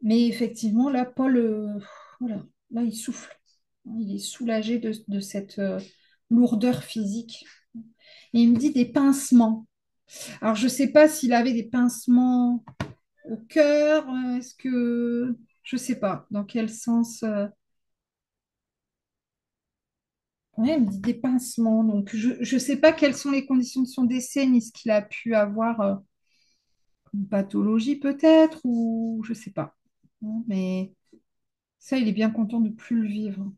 Mais effectivement, là, Paul, voilà, là, il souffle. Il est soulagé de cette lourdeur physique. Et il me dit des pincements. Alors, je ne sais pas s'il avait des pincements au cœur. Est-ce que... Je ne sais pas dans quel sens... ouais, il me dit des pincements. Donc, je ne sais pas quelles sont les conditions de son décès, ni ce qu'il a pu avoir, une pathologie peut-être, ou je ne sais pas. Mais ça, il est bien content de plus le vivre.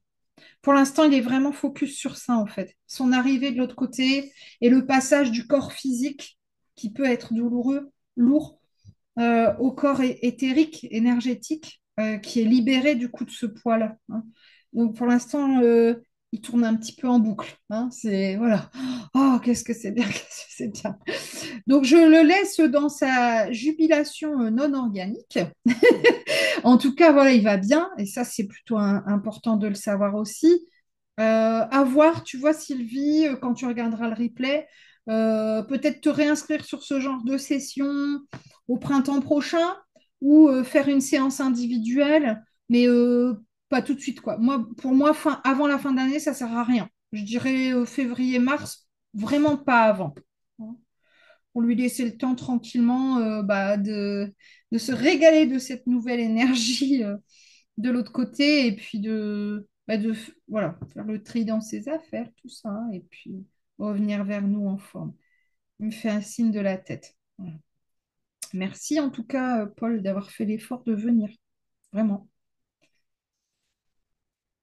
Pour l'instant, il est vraiment focus sur ça, en fait. Son arrivée de l'autre côté et le passage du corps physique, qui peut être douloureux, lourd, au corps éthérique, énergétique, qui est libéré du coup de ce poids-là, hein. Donc pour l'instant, il tourne un petit peu en boucle, hein. C'est voilà. Oh, qu'est-ce que c'est bien, qu'est-ce que c'est bien. Donc je le laisse dans sa jubilation non organique. En tout cas, voilà, il va bien, et ça, c'est plutôt important de le savoir aussi. À voir, tu vois, Sylvie, quand tu regarderas le replay, peut-être te réinscrire sur ce genre de session au printemps prochain ou faire une séance individuelle, mais pas tout de suite, quoi. Moi, pour moi, avant la fin d'année, ça sert à rien. Je dirais février-mars, vraiment pas avant. Pour lui laisser le temps tranquillement de se régaler de cette nouvelle énergie de l'autre côté et puis voilà, faire le tri dans ses affaires, tout ça, hein, et puis revenir vers nous en forme. Il me fait un signe de la tête. Voilà. Merci en tout cas, Paul, d'avoir fait l'effort de venir. Vraiment.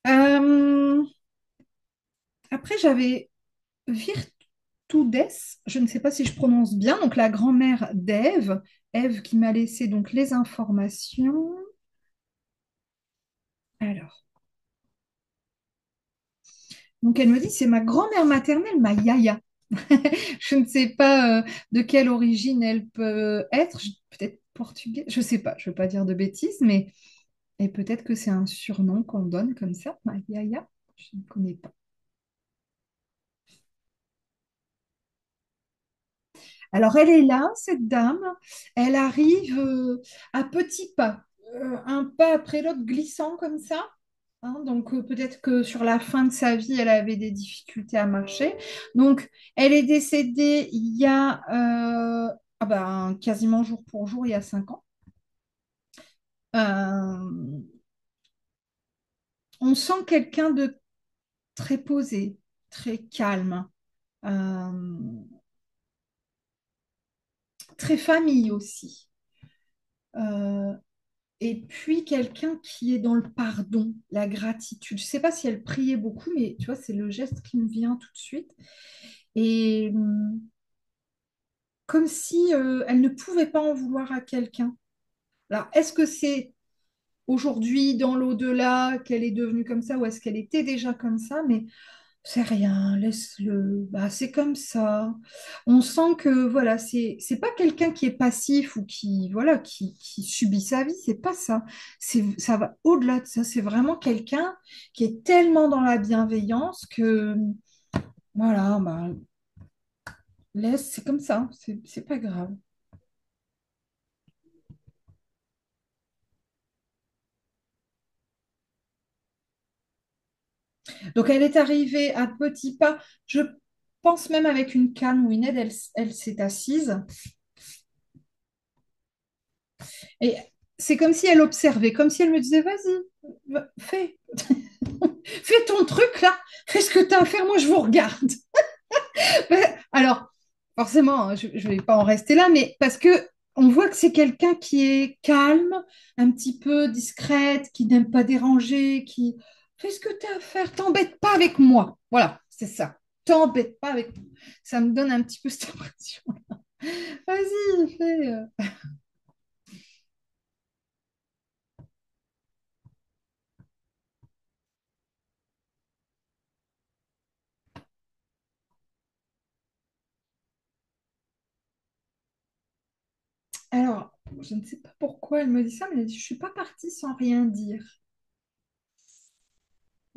Euh, Après, j'avais Virtudes, je ne sais pas si je prononce bien, donc la grand-mère d'Ève, Ève qui m'a laissé donc les informations. Alors, donc elle me dit, c'est ma grand-mère maternelle, ma yaya. Je ne sais pas de quelle origine elle peut être, peut-être portugaise, je ne sais pas, je ne veux pas dire de bêtises, mais et peut-être que c'est un surnom qu'on donne comme ça, ma yaya, je ne connais pas. Alors elle est là, cette dame, elle arrive à petits pas, un pas après l'autre glissant comme ça. Hein, donc peut-être que sur la fin de sa vie, elle avait des difficultés à marcher. Donc elle est décédée il y a quasiment jour pour jour, il y a 5 ans. Euh, on sent quelqu'un de très posé, très calme, euh, très famille aussi. Euh, et puis quelqu'un qui est dans le pardon, la gratitude. Je ne sais pas si elle priait beaucoup, mais tu vois, c'est le geste qui me vient tout de suite. Et comme si elle ne pouvait pas en vouloir à quelqu'un. Alors, est-ce que c'est aujourd'hui, dans l'au-delà, qu'elle est devenue comme ça, ou est-ce qu'elle était déjà comme ça? Mais c'est rien, laisse-le. Bah, c'est comme ça. On sent que voilà, c'est pas quelqu'un qui est passif ou qui voilà qui subit sa vie, c'est pas ça. Ça va au-delà de ça. C'est vraiment quelqu'un qui est tellement dans la bienveillance que voilà, bah, laisse, c'est comme ça, c'est pas grave. Donc elle est arrivée à petits pas. Je pense même avec une canne ou une aide, elle s'est assise. Et c'est comme si elle observait, comme si elle me disait, vas-y, fais. Fais ton truc là, fais ce que tu as à faire, moi je vous regarde. Alors, forcément, hein, je ne vais pas en rester là, mais parce que on voit que c'est quelqu'un qui est calme, un petit peu discrète, qui n'aime pas déranger, qui fais ce que tu as à faire, t'embête pas avec moi. Voilà, c'est ça. T'embête pas avec moi. Ça me donne un petit peu cette impression. Vas-y, fais. Alors, je ne sais pas pourquoi elle me dit ça, mais elle dit, je suis pas partie sans rien dire.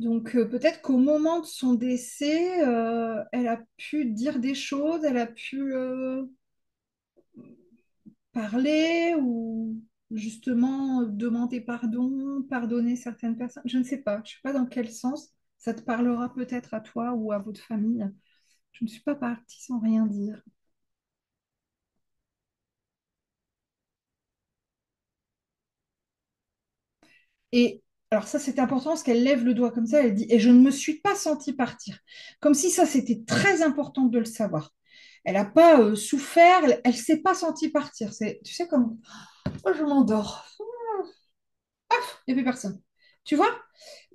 Donc peut-être qu'au moment de son décès, elle a pu dire des choses, elle a pu parler ou justement demander pardon, pardonner certaines personnes. Je ne sais pas. Je ne sais pas dans quel sens ça te parlera peut-être à toi ou à votre famille. Je ne suis pas partie sans rien dire. Et alors ça, c'est important parce qu'elle lève le doigt comme ça, elle dit, et je ne me suis pas sentie partir. Comme si ça, c'était très important de le savoir. Elle n'a pas souffert, elle ne s'est pas sentie partir. C'est, tu sais, comme, oh, je m'endors. Il n'y a plus personne. Tu vois?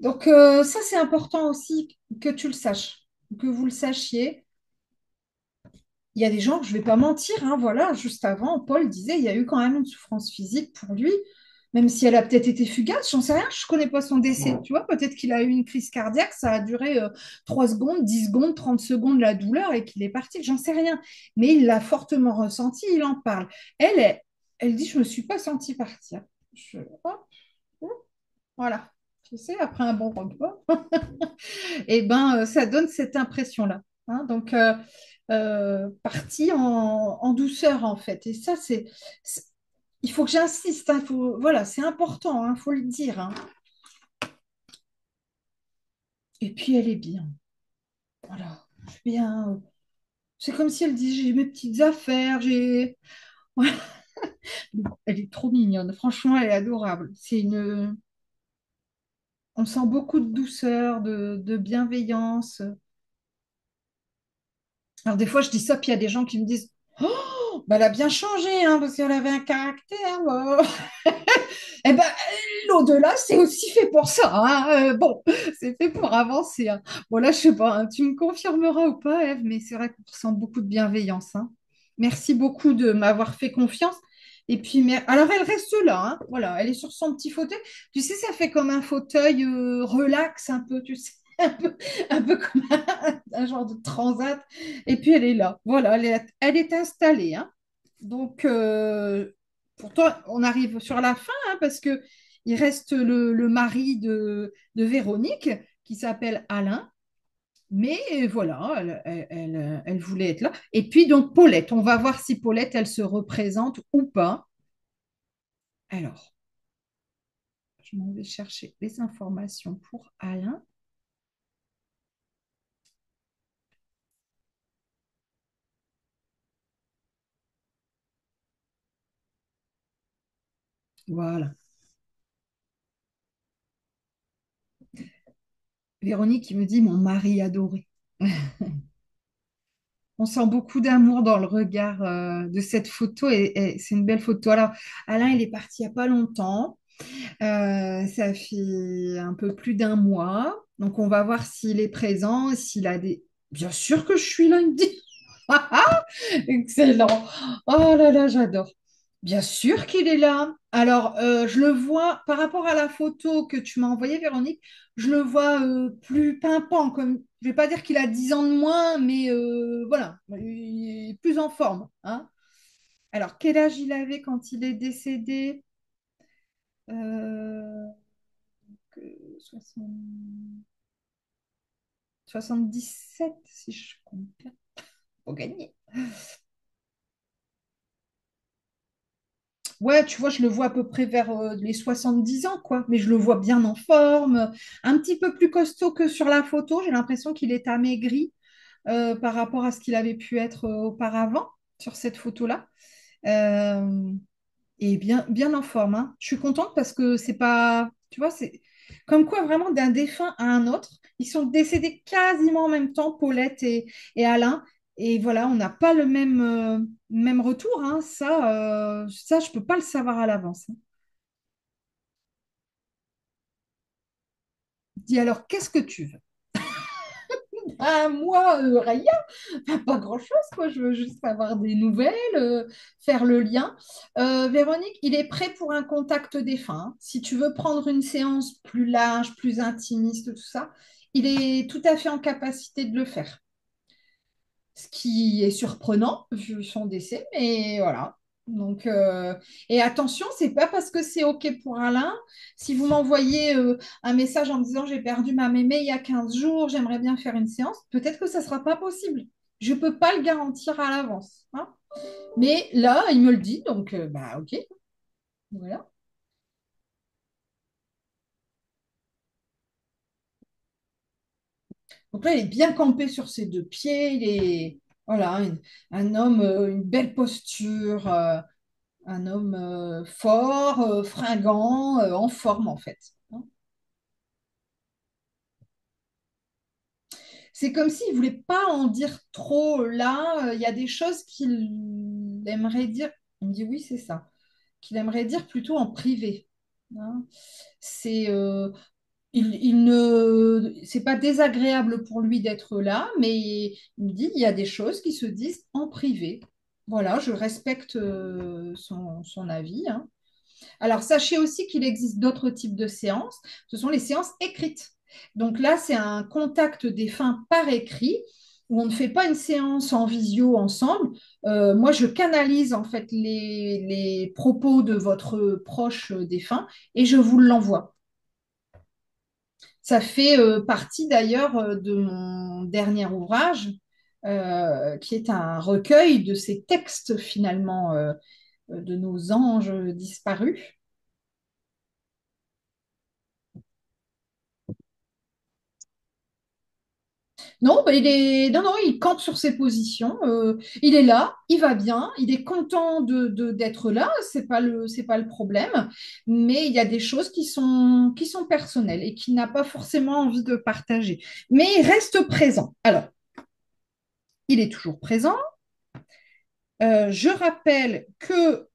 Donc ça, c'est important aussi que tu le saches, que vous le sachiez. Il y a des gens, je ne vais pas mentir, hein, voilà, juste avant, Paul disait, il y a eu quand même une souffrance physique pour lui, même si elle a peut-être été fugace, j'en sais rien, je ne connais pas son décès. Tu vois, peut-être qu'il a eu une crise cardiaque, ça a duré 3 secondes, 10 secondes, 30 secondes la douleur et qu'il est parti, j'en sais rien. Mais il l'a fortement ressenti, il en parle. Elle dit, je ne me suis pas sentie partir. Hop, hop, voilà. Tu sais, après un bon repas, et ben, ça donne cette impression-là. Hein. Donc, partie en douceur, en fait. Et ça, il faut que j'insiste. Hein, voilà, c'est important, il faut le dire. Hein. Et puis, elle est bien. Voilà, je suis bien. C'est comme si elle dit, j'ai mes petites affaires, j'ai... Voilà. Elle est trop mignonne. Franchement, elle est adorable. On sent beaucoup de douceur, de bienveillance. Alors des fois, je dis ça, puis il y a des gens qui me disent, oh, bah, elle a bien changé, hein, parce qu'elle avait un caractère. Eh ben, l'au-delà, c'est aussi fait pour ça. Hein. Bon, c'est fait pour avancer. Hein. Bon, là, je sais pas, hein, tu me confirmeras ou pas, Eve, mais c'est vrai qu'on ressent beaucoup de bienveillance. Hein. Merci beaucoup de m'avoir fait confiance. Et puis, alors, elle reste là. Hein. Voilà, elle est sur son petit fauteuil. Tu sais, ça fait comme un fauteuil relax un peu, tu sais. Un peu comme un genre de transat. Et puis, elle est là. Voilà, elle est installée. Hein. Donc, pourtant, on arrive sur la fin parce que il reste le mari de Véronique qui s'appelle Alain. Mais voilà, elle voulait être là. Et puis donc Paulette, on va voir si Paulette, elle se représente ou pas. Alors, je m'en vais chercher les informations pour Alain. Voilà. Véronique qui me dit mon mari adoré. On sent beaucoup d'amour dans le regard de cette photo et c'est une belle photo. Alors, Alain, il est parti il n'y a pas longtemps. Ça fait un peu plus d'un mois. Donc, on va voir s'il est présent, s'il a des... Bien sûr que je suis là, il me dit. Excellent. Oh là là, j'adore. Bien sûr qu'il est là. Alors, je le vois par rapport à la photo que tu m'as envoyée, Véronique, je le vois plus pimpant. Comme, je vais pas dire qu'il a 10 ans de moins, mais voilà, il est plus en forme. Hein. Alors, quel âge il avait quand il est décédé? Euh, que 77, si je compte bien, pour gagner. Ouais, tu vois, je le vois à peu près vers les 70 ans, quoi. Mais je le vois bien en forme, un petit peu plus costaud que sur la photo. J'ai l'impression qu'il est amaigri par rapport à ce qu'il avait pu être auparavant sur cette photo-là. Euh, et bien, bien en forme. Hein. Je suis contente parce que c'est pas, tu vois, c'est comme quoi vraiment d'un défunt à un autre. Ils sont décédés quasiment en même temps, Paulette et Alain. Et voilà, on n'a pas le même retour. Hein. Ça, je peux pas le savoir à l'avance. Hein. Dis alors, qu'est-ce que tu veux? Moi, rien, pas grand-chose, quoi. Je veux juste avoir des nouvelles, faire le lien. Véronique, il est prêt pour un contact défunt. Hein. Si tu veux prendre une séance plus large, plus intimiste, tout ça, il est tout à fait en capacité de le faire. Ce qui est surprenant vu son décès, mais voilà. Donc, et attention, c'est pas parce que c'est OK pour Alain. Si vous m'envoyez un message en me disant j'ai perdu ma mémé il y a 15 jours, j'aimerais bien faire une séance, peut-être que ça sera pas possible. Je peux pas le garantir à l'avance, hein. Mais là, il me le dit, donc bah OK, voilà. Donc là, il est bien campé sur ses deux pieds. Il est voilà, un homme, une belle posture, un homme fort, fringant, en forme en fait, hein. C'est comme s'il ne voulait pas en dire trop. Là, il y a des choses qu'il aimerait dire. Il me dit oui, c'est ça. Qu'il aimerait dire plutôt en privé, hein. C'est il ne, c'est pas désagréable pour lui d'être là, mais il me dit il y a des choses qui se disent en privé. Voilà, je respecte son avis, hein. Alors, sachez aussi qu'il existe d'autres types de séances. Ce sont les séances écrites. Donc là, c'est un contact des fins par écrit où on ne fait pas une séance en visio ensemble. Moi, je canalise en fait les propos de votre proche défunt et je vous l'envoie. Ça fait partie d'ailleurs de mon dernier ouvrage, qui est un recueil de ces textes finalement de nos anges disparus. Non, bah, non, il campe sur ses positions. Il est là, il va bien, il est content d'être là. C'est pas le problème. Mais il y a des choses qui sont personnelles et qu'il n'a pas forcément envie de partager. Mais il reste présent. Alors, il est toujours présent. Je rappelle que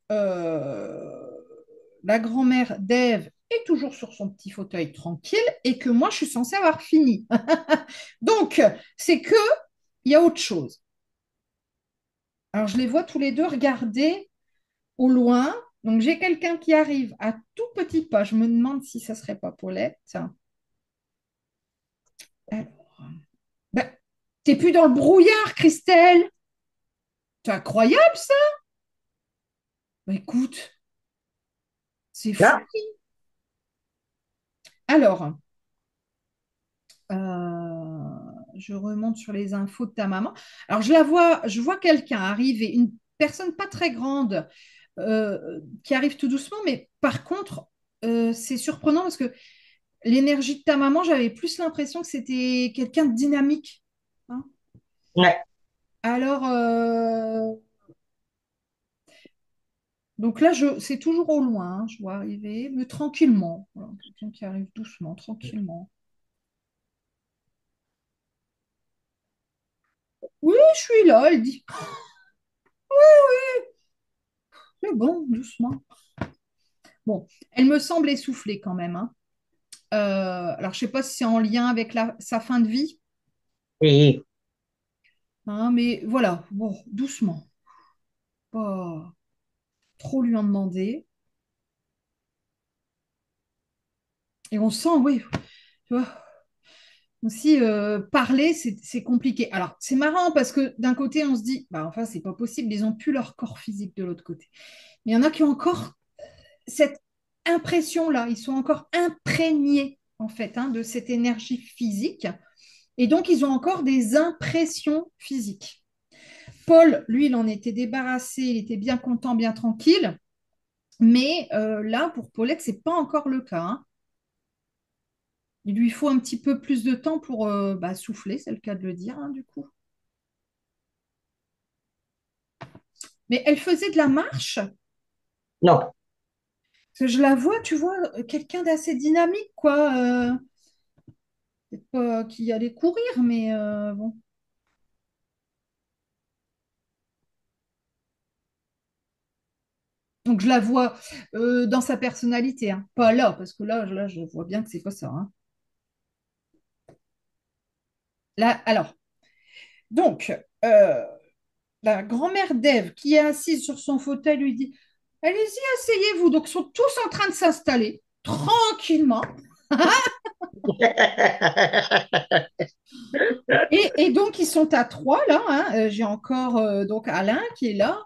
la grand-mère d'Ève est toujours sur son petit fauteuil tranquille et que moi, je suis censée avoir fini. Donc, c'est que il y a autre chose. Alors, je les vois tous les deux regarder au loin. Donc, j'ai quelqu'un qui arrive à tout petit pas. Je me demande si ça serait pas Paulette. Alors, ben, t'es plus dans le brouillard, Christelle. C'est incroyable, ça. Ben, écoute, c'est fou. Là, Alors, euh, je remonte sur les infos de ta maman. Alors, je vois quelqu'un arriver, une personne pas très grande, qui arrive tout doucement, mais par contre, c'est surprenant parce que l'énergie de ta maman, j'avais plus l'impression que c'était quelqu'un de dynamique, hein. ouais. Alors, donc là, c'est toujours au loin, hein, je vois arriver, mais tranquillement. Voilà, quelqu'un qui arrive doucement, tranquillement. Oui, je suis là, elle dit. C'est bon, doucement. Bon, elle me semble essoufflée quand même, hein. Alors, je sais pas si c'est en lien avec sa fin de vie, Et hein, mais voilà, bon, doucement. Pas trop lui en demander. Et on sent, oui, tu vois, aussi parler, c'est compliqué. Alors, c'est marrant parce que d'un côté, on se dit, bah enfin, c'est pas possible, ils ont plus leur corps physique de l'autre côté. Mais il y en a qui ont encore cette impression-là, ils sont encore imprégnés, en fait, hein, de cette énergie physique. Et donc, ils ont encore des impressions physiques. Paul, lui, il en était débarrassé, il était bien content, bien tranquille. Mais là, pour Paulette, c'est pas encore le cas, hein. Il lui faut un petit peu plus de temps pour bah, souffler, c'est le cas de le dire, hein, du coup. Mais elle faisait de la marche, non. parce que je la vois, tu vois, quelqu'un d'assez dynamique, quoi. Peut-être pas qui allait courir, mais bon. Donc je la vois dans sa personnalité, hein. Pas là, parce que là, je vois bien que c'est pas ça, hein. Là, alors, donc, la grand-mère d'Ève, qui est assise sur son fauteuil, lui dit, allez-y, asseyez-vous. Donc, ils sont tous en train de s'installer tranquillement. Et donc, ils sont à trois, là, hein. J'ai encore donc Alain qui est là.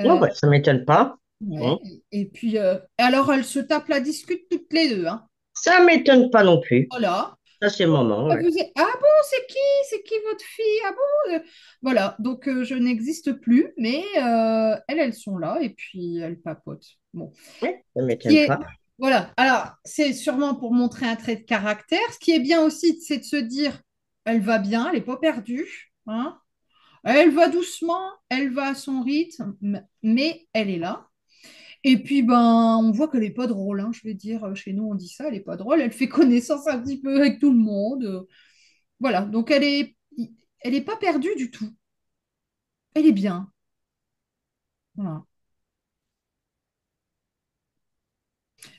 Non, Euh, bah, ça m'étonne pas. ouais. Hein. Et puis, alors, elles se tapent la discute toutes les deux, hein. Ça m'étonne pas non plus. Voilà. Ça, c'est maman, Ah, ouais. ah bon, c'est qui? C'est qui votre fille? Ah bon? Voilà, donc je n'existe plus, mais elles sont là et puis elles papotent. Bon. Ouais, ça Ce qui m'étonne est, pas. voilà, alors c'est sûrement pour montrer un trait de caractère. Ce qui est bien aussi, c'est de se dire, elle va bien, elle n'est pas perdue, hein. Elle va doucement, elle va à son rythme, mais elle est là. Et puis, ben, on voit qu'elle n'est pas drôle, hein, je vais dire, chez nous on dit ça, elle n'est pas drôle, elle fait connaissance un petit peu avec tout le monde. Voilà, donc elle est pas perdue du tout. Elle est bien. Voilà.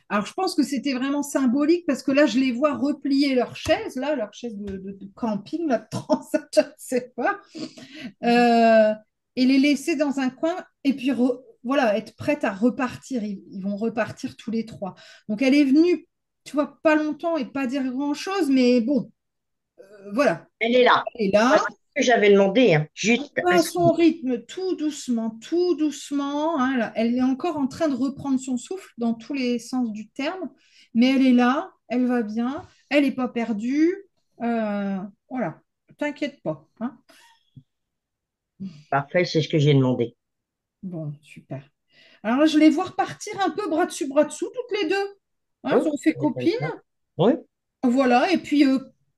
Alors, je pense que c'était vraiment symbolique parce que là, je les vois replier leur chaise, là, leur chaise de camping, là, de transat, je ne sais pas, euh, et les laisser dans un coin et puis voilà, être prête à repartir. Ils vont repartir tous les trois. Donc, elle est venue, tu vois, pas longtemps et pas dire grand-chose, mais bon, voilà, Elle est là. elle est Moi, là. c'est ce que j'avais demandé, hein. Juste À un signe. son rythme, tout doucement, hein, elle est encore en train de reprendre son souffle dans tous les sens du terme, mais elle est là, elle va bien, elle n'est pas perdue. Voilà, t'inquiète pas, hein. Parfait, c'est ce que j'ai demandé. Bon, super. Alors là, je les vois repartir un peu bras dessous, toutes les deux. Hein, Oui, elles ont fait ça m'étonne copine. pas. Oui, Voilà, et puis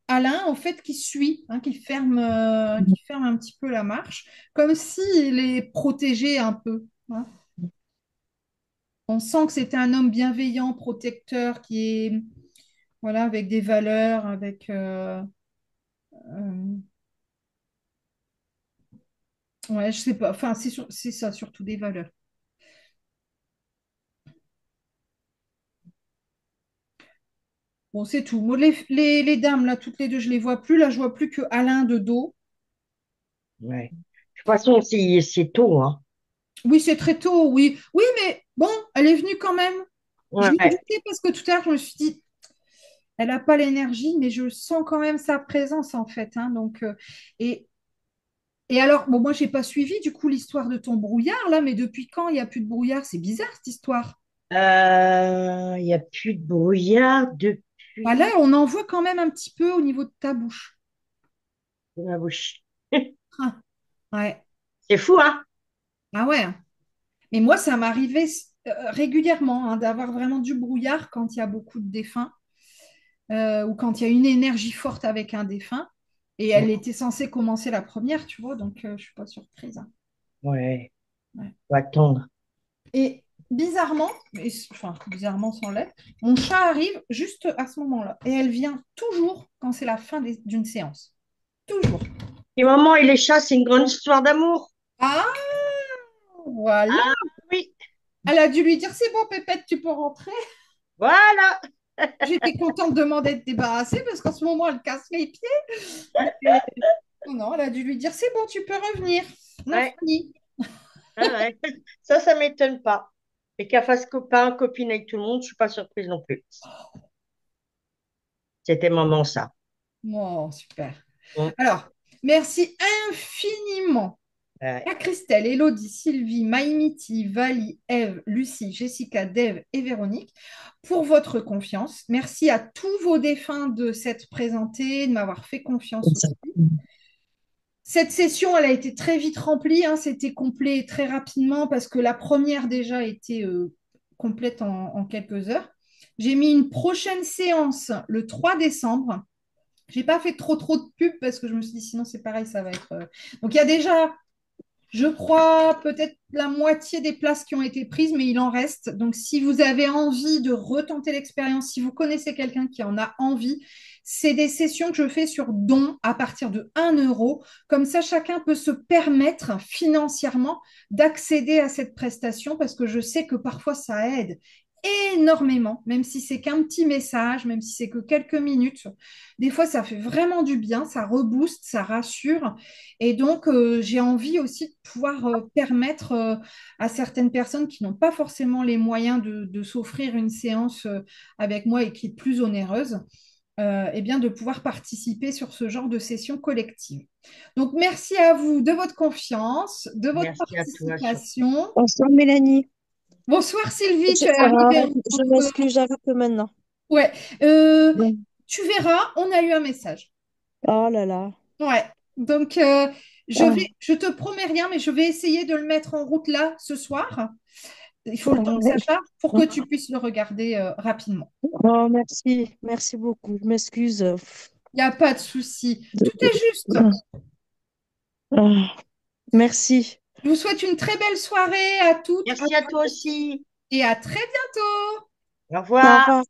Alain, en fait, qui suit, hein, qui ferme un petit peu la marche, comme s'il les protégeait un peu, hein. On sent que c'était un homme bienveillant, protecteur, qui est, voilà, avec des valeurs, euh, ouais, je sais pas, enfin, c'est ça, surtout des valeurs. Bon, c'est tout. Moi, les dames, là, toutes les deux, je les vois plus. Là, je vois plus que Alain de dos. ouais. De toute façon, c'est tôt, hein. Oui, c'est très tôt, oui. Oui, mais bon, elle est venue quand même. Je me Ouais. doutais parce que tout à l'heure, je me suis dit, elle n'a pas l'énergie, mais je sens quand même sa présence, en fait, hein. Donc, et, et alors, bon, moi, j'ai pas suivi du coup l'histoire de ton brouillard là, mais depuis quand il n'y a plus de brouillard? C'est bizarre cette histoire. Il n'y a plus de brouillard Bah là, depuis on en voit quand même un petit peu au niveau de ta bouche. ma bouche. Ah, ouais. C'est fou, hein? Ah ouais. Mais moi, ça m'arrivait régulièrement, hein, d'avoir vraiment du brouillard quand il y a beaucoup de défunts, ou quand il y a une énergie forte avec un défunt. Et elle était censée commencer la première, tu vois, donc je suis pas surprise, hein. Ouais, Ouais. faut attendre. Et bizarrement, enfin bizarrement sans l'être, mon chat arrive juste à ce moment-là. Et elle vient toujours quand c'est la fin d'une séance. Toujours. Les mamans et les chats, c'est une grande histoire d'amour. Ah, voilà. Ah oui, Elle a dû lui dire, c'est bon, Pépette, tu peux rentrer. voilà. J'étais contente de m'en être débarrassée parce qu'en ce moment, elle casse les pieds. Mais non, non, elle a dû lui dire, c'est bon, tu peux revenir. On a Ouais, fini. ouais, ouais. Ça m'étonne pas. Et qu'elle fasse copain, copine avec tout le monde, je suis pas surprise non plus. C'était maman, ça. Oh, super. Bon, Alors, merci infiniment ouais. à Christelle, Elodie, Sylvie, Maïmiti, Vali, Eve, Lucie, Jessica, Dave et Véronique pour votre confiance. Merci à tous vos défunts de s'être présentés, de m'avoir fait confiance aussi. Cette session, elle a été très vite remplie, hein, c'était complet très rapidement parce que la première déjà était complète en quelques heures. J'ai mis une prochaine séance le 3 décembre. J'ai pas fait trop de pub parce que je me suis dit sinon c'est pareil, ça va être. Donc il y a déjà, je crois, peut-être la moitié des places qui ont été prises, mais il en reste. Donc, si vous avez envie de retenter l'expérience, si vous connaissez quelqu'un qui en a envie, c'est des sessions que je fais sur don à partir de 1 euro. Comme ça, chacun peut se permettre financièrement d'accéder à cette prestation parce que je sais que parfois ça aide énormément, même si c'est qu'un petit message, même si c'est que quelques minutes. Des fois, ça fait vraiment du bien, ça rebooste, ça rassure. Et donc, j'ai envie aussi de pouvoir permettre à certaines personnes qui n'ont pas forcément les moyens de s'offrir une séance avec moi et qui est plus onéreuse, eh bien, de pouvoir participer sur ce genre de session collective. Donc, merci à vous de votre confiance, de votre Merci à toi surtout. participation. Bonsoir Mélanie. Bonsoir Sylvie, tu es arrivée Je entre... m'excuse, j'arrête maintenant. Ouais, euh, Bon. tu verras, on a eu un message. Oh là là. Ouais, donc Ah, je te promets rien, mais je vais essayer de le mettre en route là ce soir. Il faut le temps que ça charge pour que tu puisses le regarder rapidement. oh, merci, merci beaucoup. Je m'excuse. Il n'y a pas de souci. De- Tout est juste. Ah, merci. Je vous souhaite une très belle soirée à toutes Merci à toi aussi. et à très bientôt. Au Au revoir. revoir.